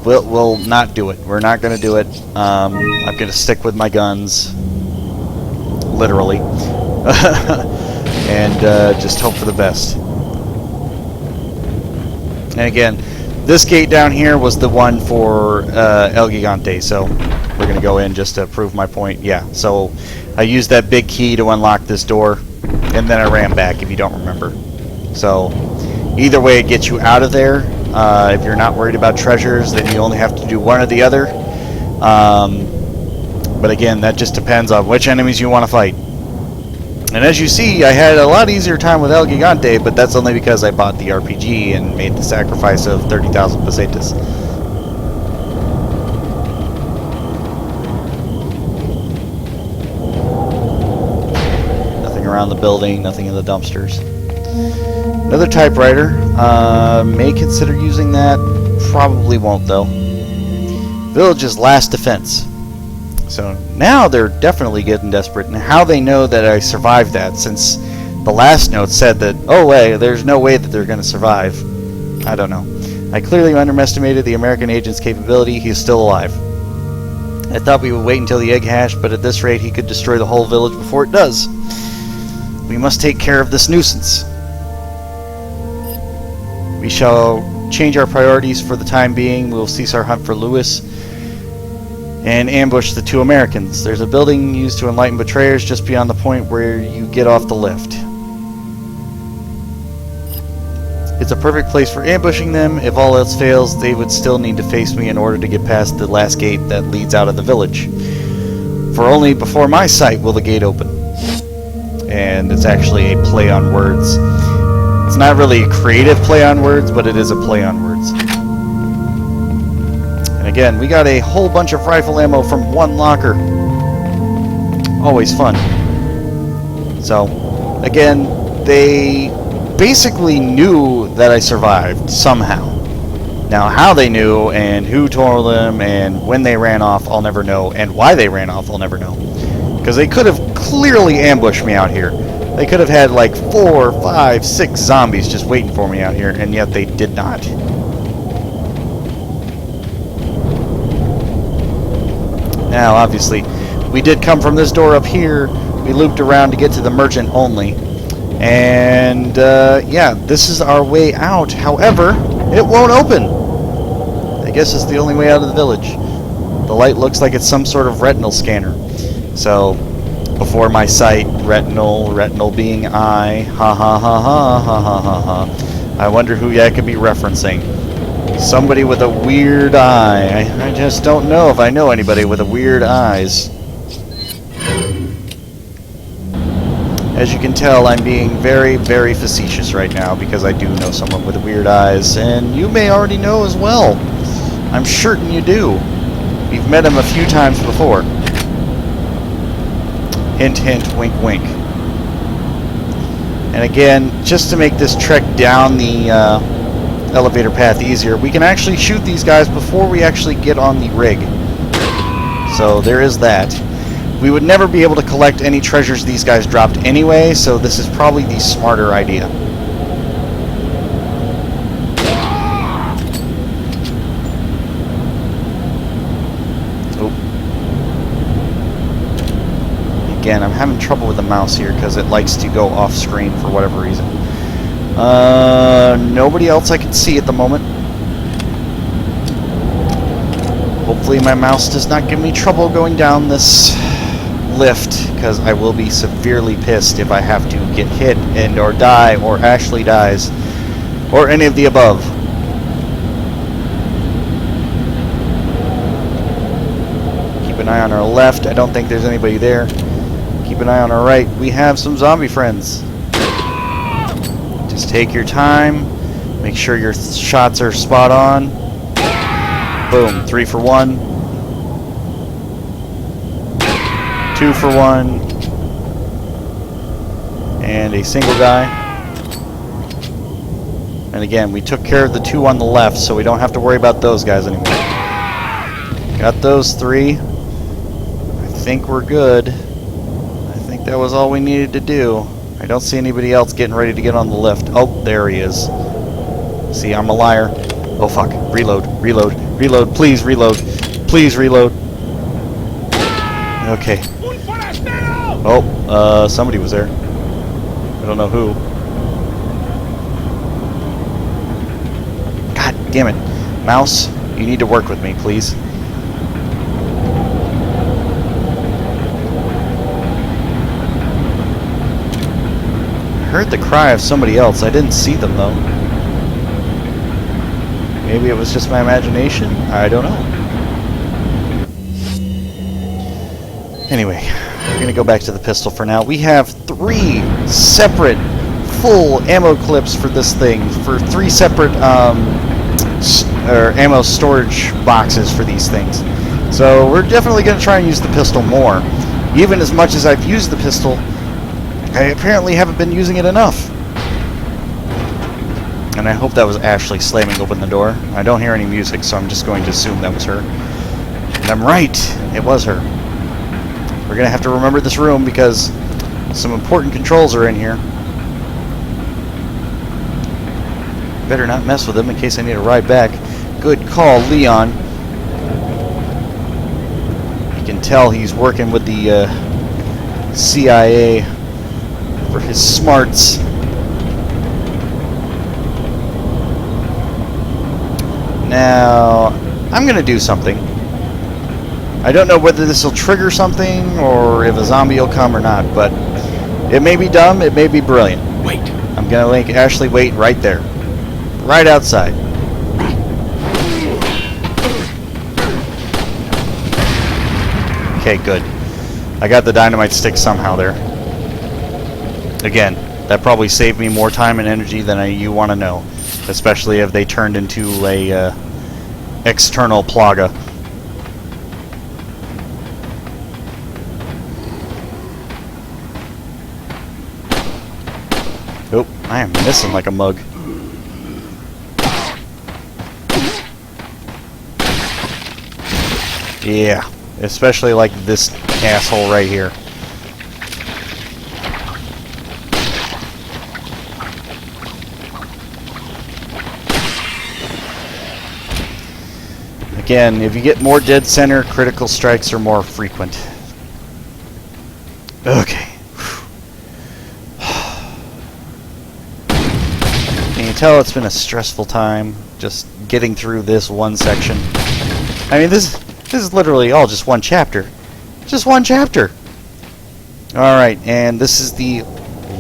We'll not do it. We're not going to do it. I'm going to stick with my guns. Literally. And just hope for the best. And again, this gate down here was the one for El Gigante, so we're going to go in just to prove my point. Yeah, so I used that big key to unlock this door, and then I ran back, if you don't remember. So either way, it gets you out of there. If you're not worried about treasures, then you only have to do one or the other. But again, that just depends on which enemies you want to fight. And as you see, I had a lot easier time with El Gigante, but that's only because I bought the RPG and made the sacrifice of 30,000 pesetas. Nothing around the building, nothing in the dumpsters. Another typewriter. May consider using that. Probably won't, though. Village's last defense. So now they're definitely getting desperate. And how they know that I survived that, since the last note said that, oh wait, there's no way that they're going to survive. I don't know. I clearly underestimated the American agent's capability. He is still alive. I thought we would wait until the egg hatched, but at this rate he could destroy the whole village before it does. We must take care of this nuisance. We shall change our priorities for the time being. We will cease our hunt for Lewis and ambush the 2 Americans. There's a building used to enlighten betrayers just beyond the point where you get off the lift. It's a perfect place for ambushing them. If all else fails, they would still need to face me in order to get past the last gate that leads out of the village. For only before my sight will the gate open. And it's actually a play on words. It's not really a creative play on words, but it is a play on words. And again, we got a whole bunch of rifle ammo from one locker. Always fun. So, again, they basically knew that I survived somehow. Now, how they knew and who told them and when they ran off, I'll never know. And why they ran off, I'll never know. Because they could have clearly ambushed me out here. They could have had like 4, 5, 6 zombies just waiting for me out here, and yet they did not. Now, obviously, we did come from this door up here. We looped around to get to the merchant only. And, yeah, this is our way out. However, it won't open. I guess it's the only way out of the village. The light looks like it's some sort of retinal scanner. So, before my sight, retinal being I, ha ha ha ha ha ha ha ha. I wonder who I could be referencing. Somebody with a weird eye. I just don't know if I know anybody with a weird eyes. As you can tell, I'm being very, very facetious right now because I do know someone with weird eyes, and you may already know as well. I'm certain you do. We've met him a few times before. Hint, hint, wink, wink. And again, just to make this trek down the elevator path easier, we can actually shoot these guys before we actually get on the rig. So there is that. We would never be able to collect any treasures these guys dropped anyway, so this is probably the smarter idea. Again, I'm having trouble with the mouse here because it likes to go off screen for whatever reason. Nobody else I can see at the moment. Hopefully my mouse does not give me trouble going down this lift, because I will be severely pissed if I have to get hit and or die, or Ashley dies, or any of the above. Keep an eye on our left. I don't think there's anybody there. Keep an eye on our right. We have some zombie friends. Just take your time. Make sure your shots are spot on. Boom. 3 for 1. 2 for 1. And a single guy. And again, we took care of the 2 on the left, so we don't have to worry about those guys anymore. Got those 3. I think we're good. I think that was all we needed to do. I don't see anybody else getting ready to get on the lift. Oh, there he is. See, I'm a liar. Oh, fuck. Reload, reload, reload. Please reload. Please reload. Okay. Oh, somebody was there. I don't know who. God damn it. Mouse, you need to work with me, please. I heard the cry of somebody else. I didn't see them, though. Maybe it was just my imagination. I don't know. Anyway, we're going to go back to the pistol for now. We have 3 separate full ammo clips for this thing, for 3 separate ammo storage boxes for these things. So we're definitely going to try and use the pistol more. Even as much as I've used the pistol, I apparently haven't been using it enough. And I hope that was Ashley slamming open the door. I don't hear any music, so I'm just going to assume that was her. And I'm right! It was her. We're gonna have to remember this room because some important controls are in here. Better not mess with them in case I need a ride back. Good call, Leon. You can tell he's working with the CIA for his smarts. Now, I'm gonna do something. I don't know whether this will trigger something or if a zombie will come or not, but it may be dumb, it may be brilliant. Wait. I'm gonna make Ashley wait right there. Right outside. Okay, good. I got the dynamite stick somehow there. Again, that probably saved me more time and energy than you want to know. Especially if they turned into a external plaga. Oh, I am missing like a mug. Yeah, especially like this asshole right here. Again, if you get more dead center, critical strikes are more frequent. Okay. Can you tell it's been a stressful time just getting through this one section? I mean, this is literally all just one chapter. Just one chapter. Alright, and this is the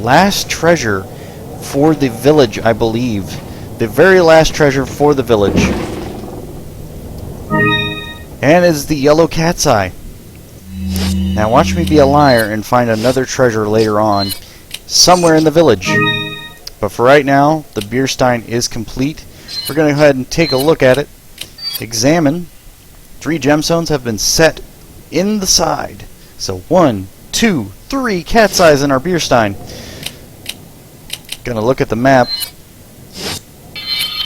last treasure for the village, I believe. The very last treasure for the village. And is the yellow cat's eye. Now watch me be a liar and find another treasure later on, somewhere in the village. But for right now, the beer stein is complete. We're going to go ahead and take a look at it. Examine. 3 gemstones have been set in the side. So 1, 2, 3 cat's eyes in our beer stein. Gonna look at the map.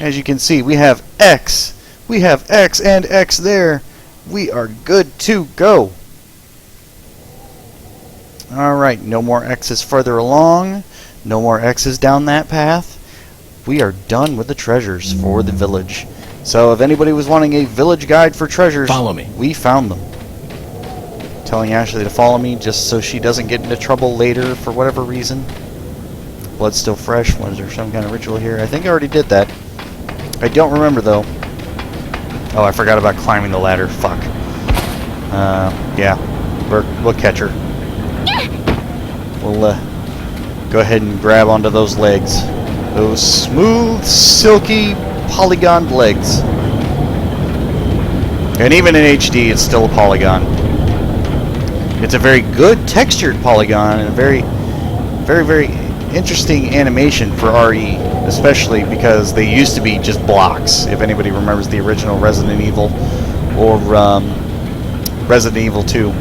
As you can see, we have X. We have X and X there. We are good to go. Alright, no more X's further along. No more X's down that path. We are done with the treasures for the village. So if anybody was wanting a village guide for treasures, Follow me. We found them. Telling Ashley to follow me just so she doesn't get into trouble later for whatever reason. Blood's still fresh. Was there some kind of ritual here? I think I already did that. I don't remember though. Oh, I forgot about climbing the ladder. Fuck. Yeah. We'll catch her. We'll go ahead and grab onto those legs. Those smooth, silky, polygoned legs. And even in HD, it's still a polygon. It's a very good textured polygon and a very, very, very interesting animation for RE, especially because they used to be just blocks. If anybody remembers the original Resident Evil or Resident Evil 2.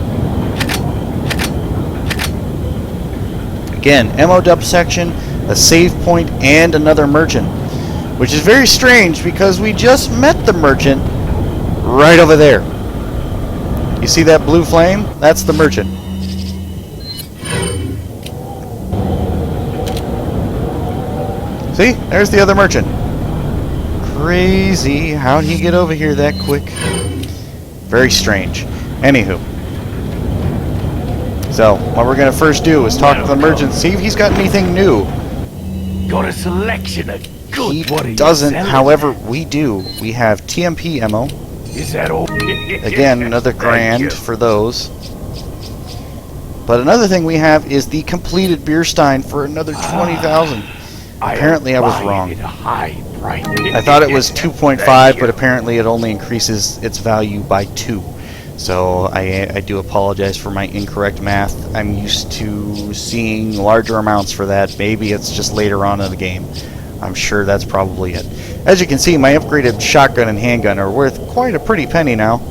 Again, MOW section, a save point, and another merchant. Which is very strange because we just met the merchant right over there. You see that blue flame? That's the merchant. See? There's the other merchant. Crazy. How'd he get over here that quick? Very strange. Anywho. So, what we're going to first do is talk to the merchant, see if he's got anything new. Got a selection of good. He What are you doesn't, selling? however, we do. We have TMP ammo. Is that all? Again, another Thank grand you. for those. But another thing we have is the completed beer stein for another 20,000. Apparently I was buy it wrong. at a high price. I thought it was 2.5, Thank but you. apparently it only increases its value by 2. So I do apologize for my incorrect math. I'm used to seeing larger amounts for that. Maybe it's just later on in the game. I'm sure that's probably it. As you can see, my upgraded shotgun and handgun are worth quite a pretty penny now.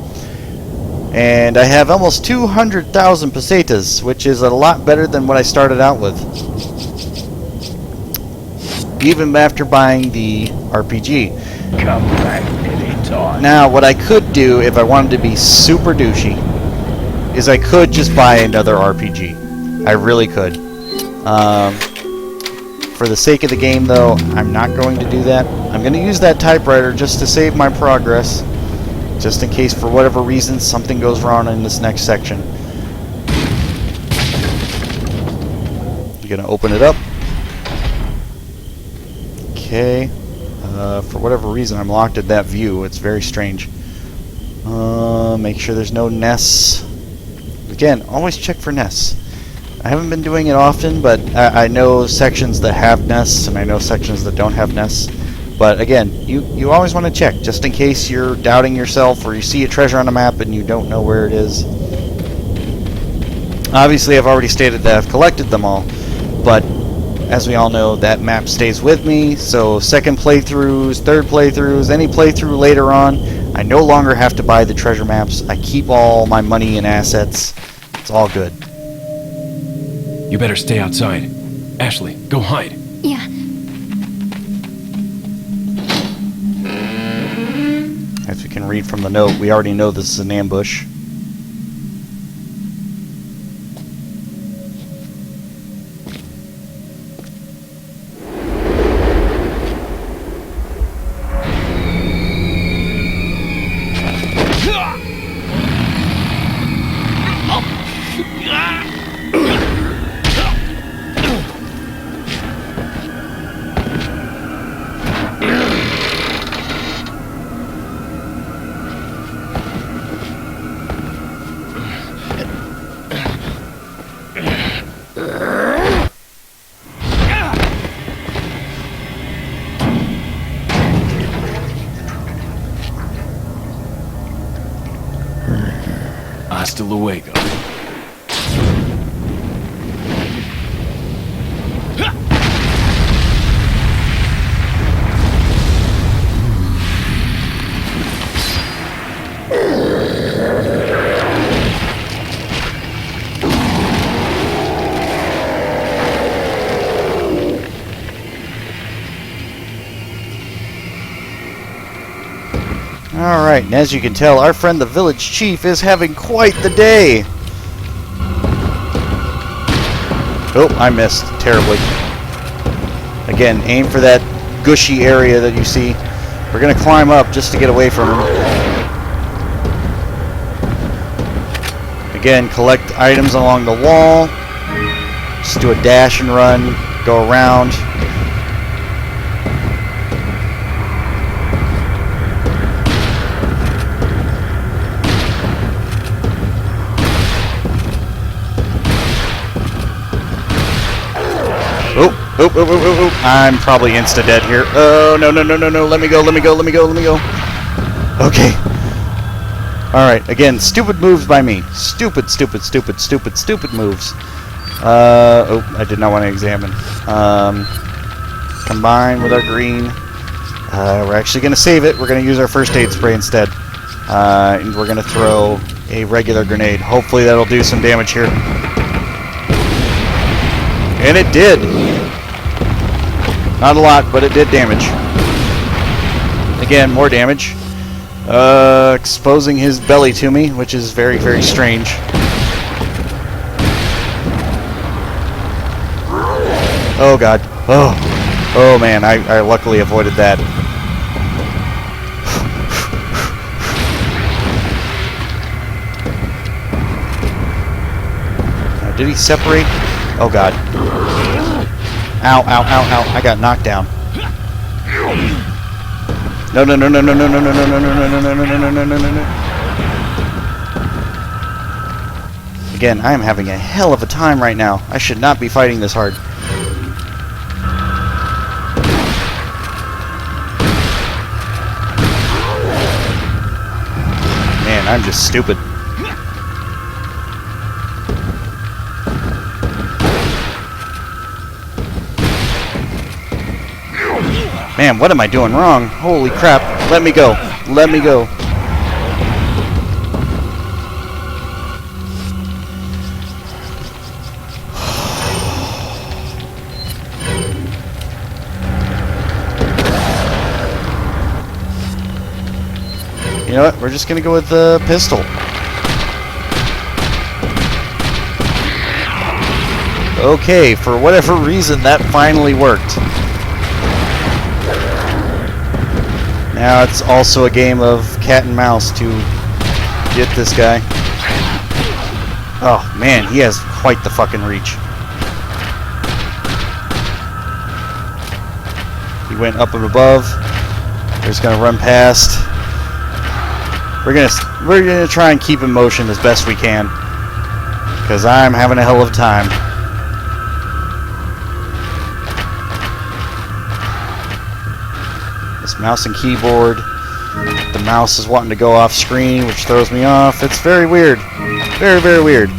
And I have almost 200,000 pesetas, which is a lot better than what I started out with. Even after buying the RPG. Come back anytime. Now, what I could do if I wanted to be super douchey is I could just buy another RPG. I really could. For the sake of the game, though, I'm not going to do that. I'm going to use that typewriter just to save my progress, just in case, for whatever reason, something goes wrong in this next section. You're going to open it up. Okay. For whatever reason, I'm locked at that view. It's very strange. Make sure there's no nests. Again, always check for nests. I haven't been doing it often, but I know sections that have nests, and I know sections that don't have nests. But again, you always want to check, just in case you're doubting yourself, or you see a treasure on a map and you don't know where it is. Obviously, I've already stated that I've collected them all, but as we all know, that map stays with me, so second playthroughs, third playthroughs, any playthrough later on, I no longer have to buy the treasure maps. I keep all my money and assets. It's all good. You better stay outside. Ashley, go hide. Yeah. As we can read from the note, we already know this is an ambush. Hasta luego. Alright, and as you can tell, our friend the village chief is having quite the day. Oh, I missed terribly. Again, aim for that gushy area that you see. We're going to climb up just to get away from him. Again, collect items along the wall. Just do a dash and run, go around. Oh, I'm probably insta-dead here. Oh, no. Let me go. Okay. Alright, again, stupid moves by me. Stupid moves. Oh, I did not want to examine. Combine with our green. We're actually going to save it. We're going to use our first aid spray instead. And we're going to throw a regular grenade. Hopefully that'll do some damage here. And it did. Not a lot, but it did damage. Again, more damage. Exposing his belly to me, which is very, very strange. Oh, God. Oh, man, I luckily avoided that. Did he separate? Oh, God. Ow. I got knocked down. No. Again, I am having a hell of a time right now. I should not be fighting this hard. Man, I'm just stupid. Man, what am I doing wrong? Holy crap. Let me go. You know what? We're just going to go with the pistol. Okay, for whatever reason, that finally worked. Now it's also a game of cat and mouse to get this guy. Oh man, he has quite the fucking reach. He went up and above. We're just gonna run past. We're gonna try and keep in motion as best we can, because I'm having a hell of a time. This mouse and keyboard. The mouse is wanting to go off screen, which throws me off. It's very weird. Very, very weird.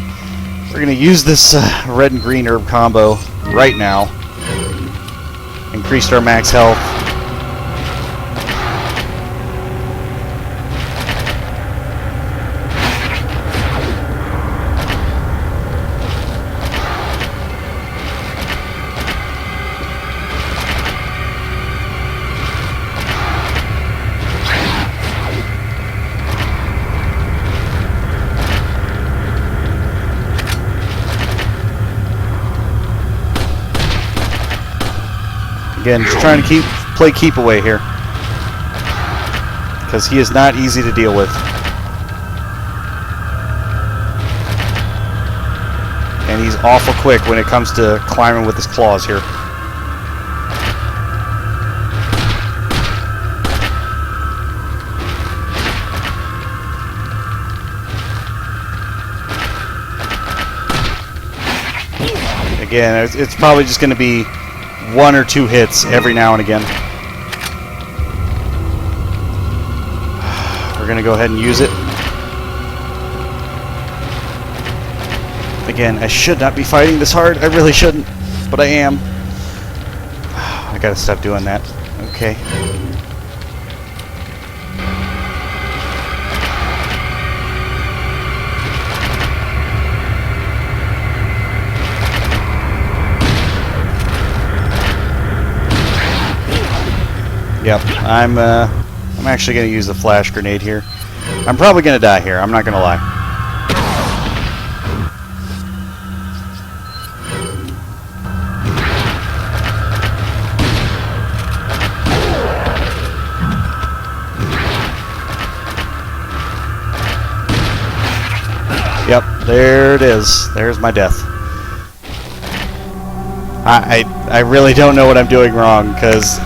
We're gonna use this red and green herb combo right now. Increased our max health. Again, just trying to play keep away here, because he is not easy to deal with. And he's awful quick when it comes to climbing with his claws here. Again, it's probably just going to be one or two hits every now and again. We're going to go ahead and use it. Again, I should not be fighting this hard. I really shouldn't, but I am. I gotta stop doing that. Okay. Yep, I'm actually going to use the flash grenade here. I'm probably going to die here, I'm not going to lie. Yep, there it is. There's my death. I really don't know what I'm doing wrong, because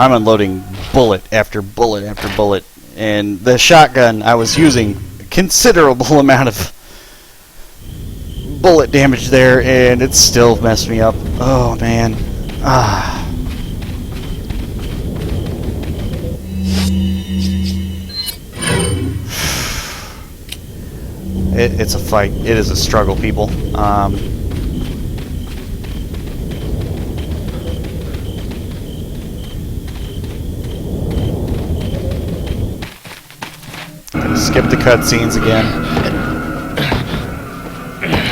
I'm unloading bullet after bullet after bullet, and the shotgun I was using a considerable amount of bullet damage there, and it still messed me up. Oh man. It's a fight. It is a struggle, people. Skip the cutscenes again.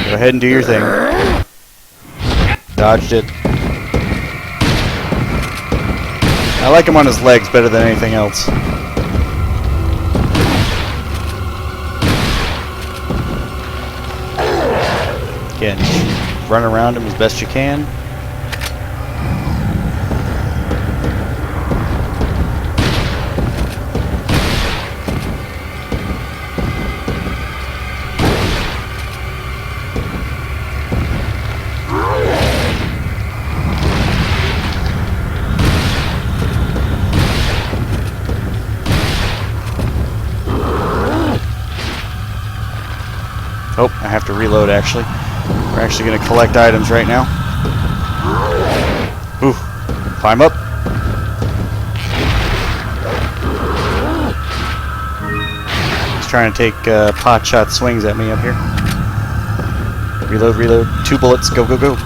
Go ahead and do your thing. Dodged it. I like him on his legs better than anything else. Again, run around him as best you can. Oh, I have to reload actually. We're actually going to collect items right now. Ooh, climb up. He's trying to take pot shot swings at me up here. Reload, reload. 2 bullets. Go, go, go.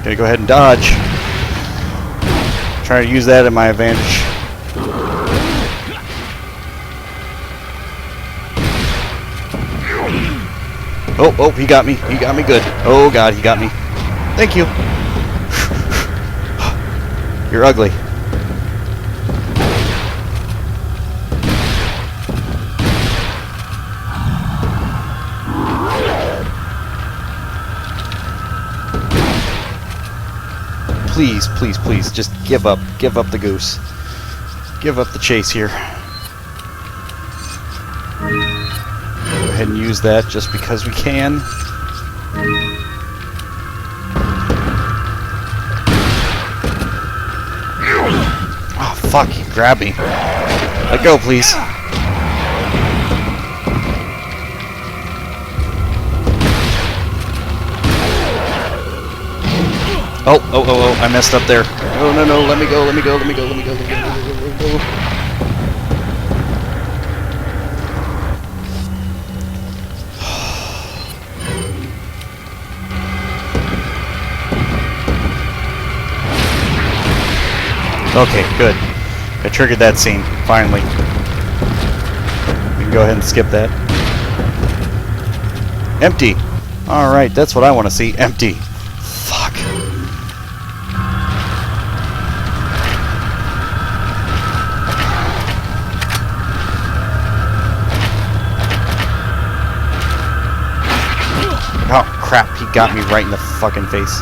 Gonna go ahead and dodge. Trying to use that in my advantage. Oh, oh, he got me. He got me good. Oh, God, he got me. Thank you. You're ugly. Please, please, please, just give up. Give up the goose. Give up the chase here. Go ahead and use that just because we can. Oh, fuck, he grabbed me. Let go, please. Oh, oh, oh, oh, I messed up there. No, no, no, let me go, let me go, let me go, let me go, let me go, let me go, let me go. Okay, good. I triggered that scene, finally. We can go ahead and skip that. Empty! Alright, that's what I want to see. Empty. Fuck. Oh, crap. He got me right in the fucking face.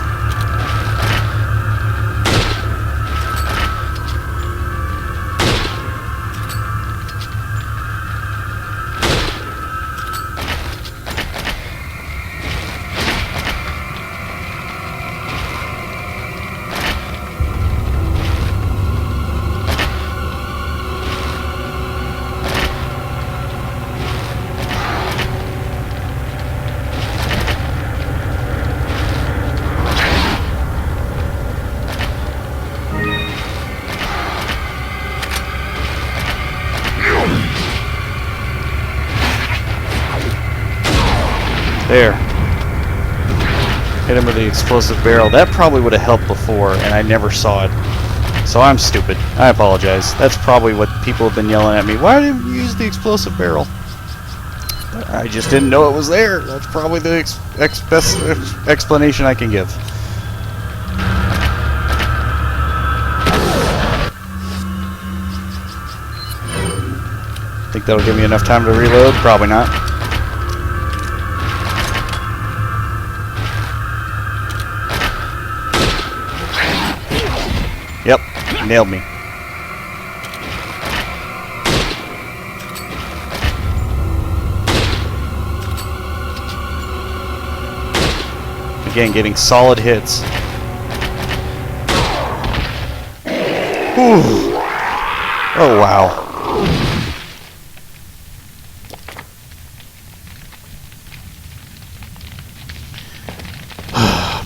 There. Hit him with the explosive barrel. That probably would have helped before, and I never saw it. So I'm stupid. I apologize. That's probably what people have been yelling at me. Why didn't you use the explosive barrel? I just didn't know it was there. That's probably the best explanation I can give. Think that'll give me enough time to reload? Probably not. Yep, nailed me. Again, getting solid hits. Whew. Oh, wow.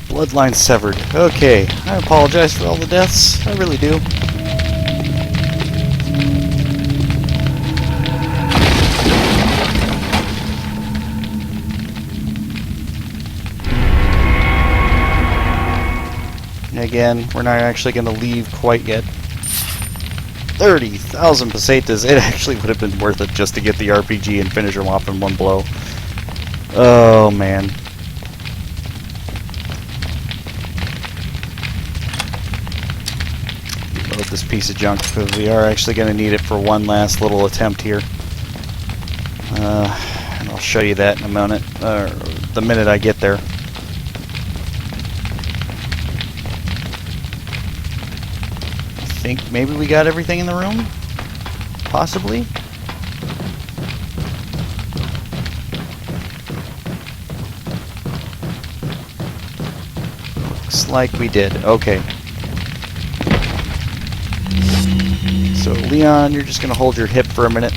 Bloodline severed. Okay, I apologize for all the deaths. I really do. Again, we're not actually going to leave quite yet. 30,000 pesetas. It actually would have been worth it just to get the RPG and finish them off in one blow. Oh, man. Load this piece of junk because we are actually going to need it for one last little attempt here. And I'll show you that in a minute, the minute I get there. I think maybe we got everything in the room? Possibly? Looks like we did. Okay. So, Leon, you're just going to hold your hip for a minute.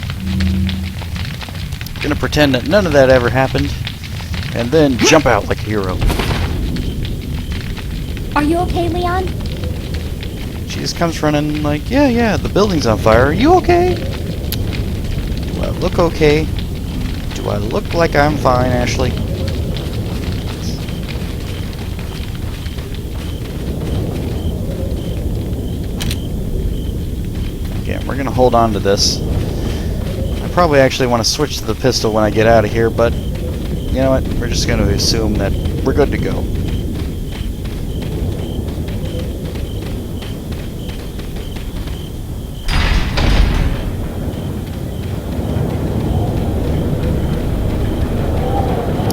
Going to pretend that none of that ever happened. And then jump out like a hero. Are you okay, Leon? She just comes running like, yeah, the building's on fire. Are you okay? Do I look okay? Do I look like I'm fine, Ashley? Again, we're going to hold on to this. I probably actually want to switch to the pistol when I get out of here, but you know what? We're just going to assume that we're good to go.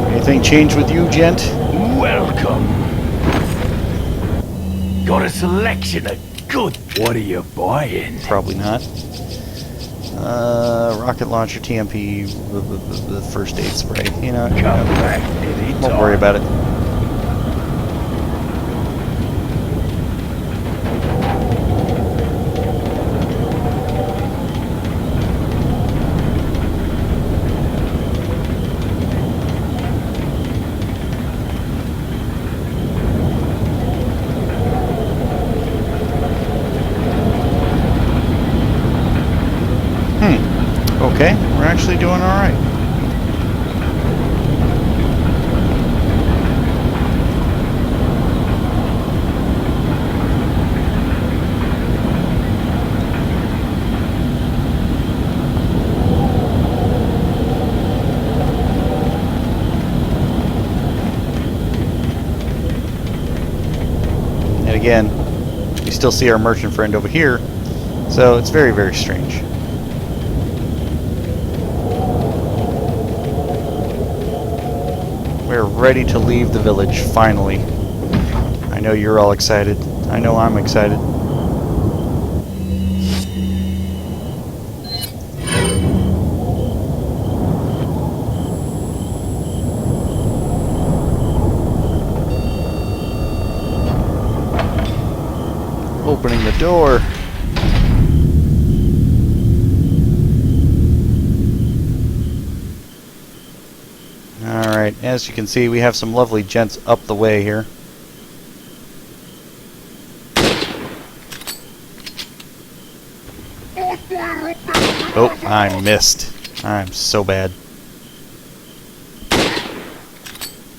Anything change with you, gent? Welcome. Got a selection of good. What are you buying? Probably not. Rocket launcher, TMP, the first aid spray. You know, Come back anytime. won't worry about it. Okay, we're actually doing alright. And again, you still see our merchant friend over here, so it's very, very strange. We're ready to leave the village, finally. I know you're all excited. I know I'm excited. Opening the door. Alright, as you can see, we have some lovely gents up the way here. Oh, I missed. I'm so bad.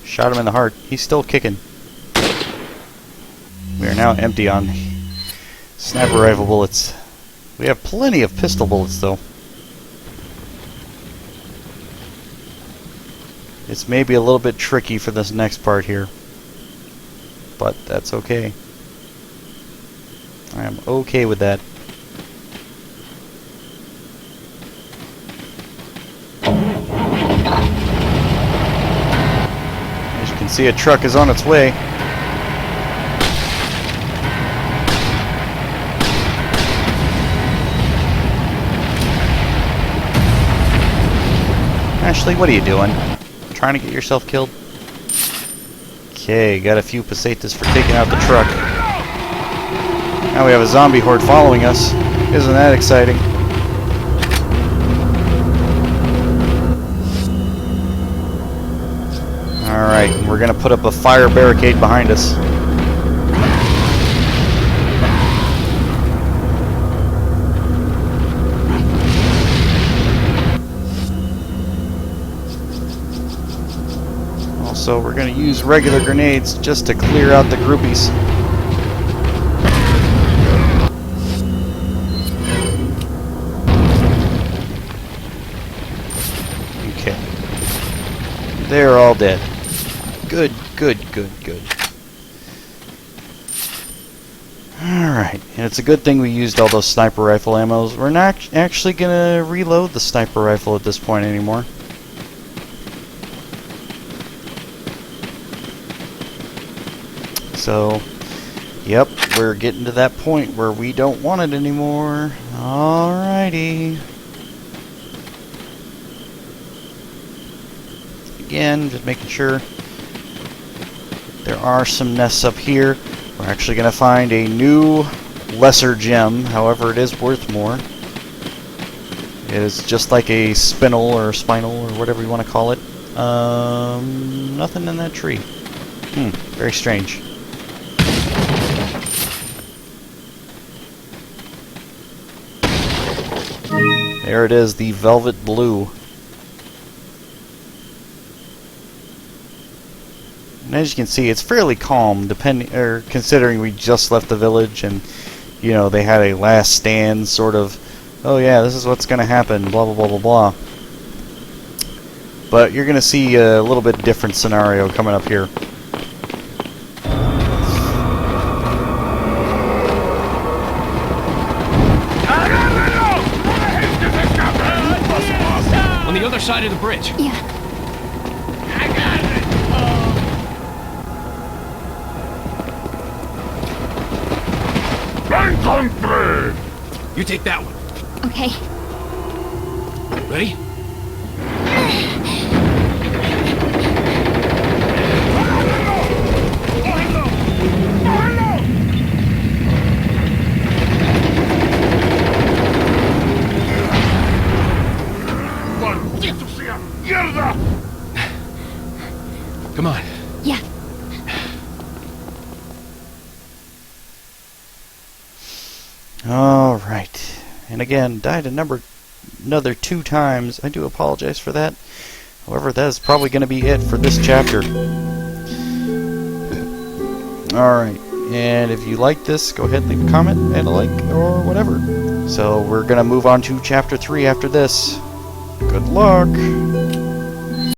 Shot him in the heart. He's still kicking. We are now empty on sniper rifle bullets. We have plenty of pistol bullets, though. It's maybe a little bit tricky for this next part here, but that's okay. I am okay with that. As you can see, a truck is on its way. Ashley, what are you doing? Trying to get yourself killed? Okay, got a few pesetas for taking out the truck. Now we have a zombie horde following us. Isn't that exciting? Alright, we're gonna put up a fire barricade behind us. So we're going to use regular grenades just to clear out the groupies. Okay. They're all dead. Good, good, good, good. Alright, and it's a good thing we used all those sniper rifle ammos. We're not actually going to reload the sniper rifle at this point anymore. So, yep, we're getting to that point where we don't want it anymore. Alrighty. Again, just making sure. There are some nests up here. We're actually going to find a new lesser gem, however it is worth more. It is just like a spinel or spinal or whatever you want to call it. Nothing in that tree. Very strange. There it is, the velvet blue. And as you can see, it's fairly calm, considering we just left the village and, you know, they had a last stand sort of, oh yeah, this is what's going to happen, blah blah blah blah blah. But you're going to see a little bit different scenario coming up here. On the other side of the bridge. Yeah. You take that one. Okay. Ready? Come on. Yeah. All right. And again, died another 2 times. I do apologize for that. However, that is probably going to be it for this chapter. Alright. And if you like this, go ahead and leave a comment and a like or whatever. So we're going to move on to chapter 3 after this. Good luck!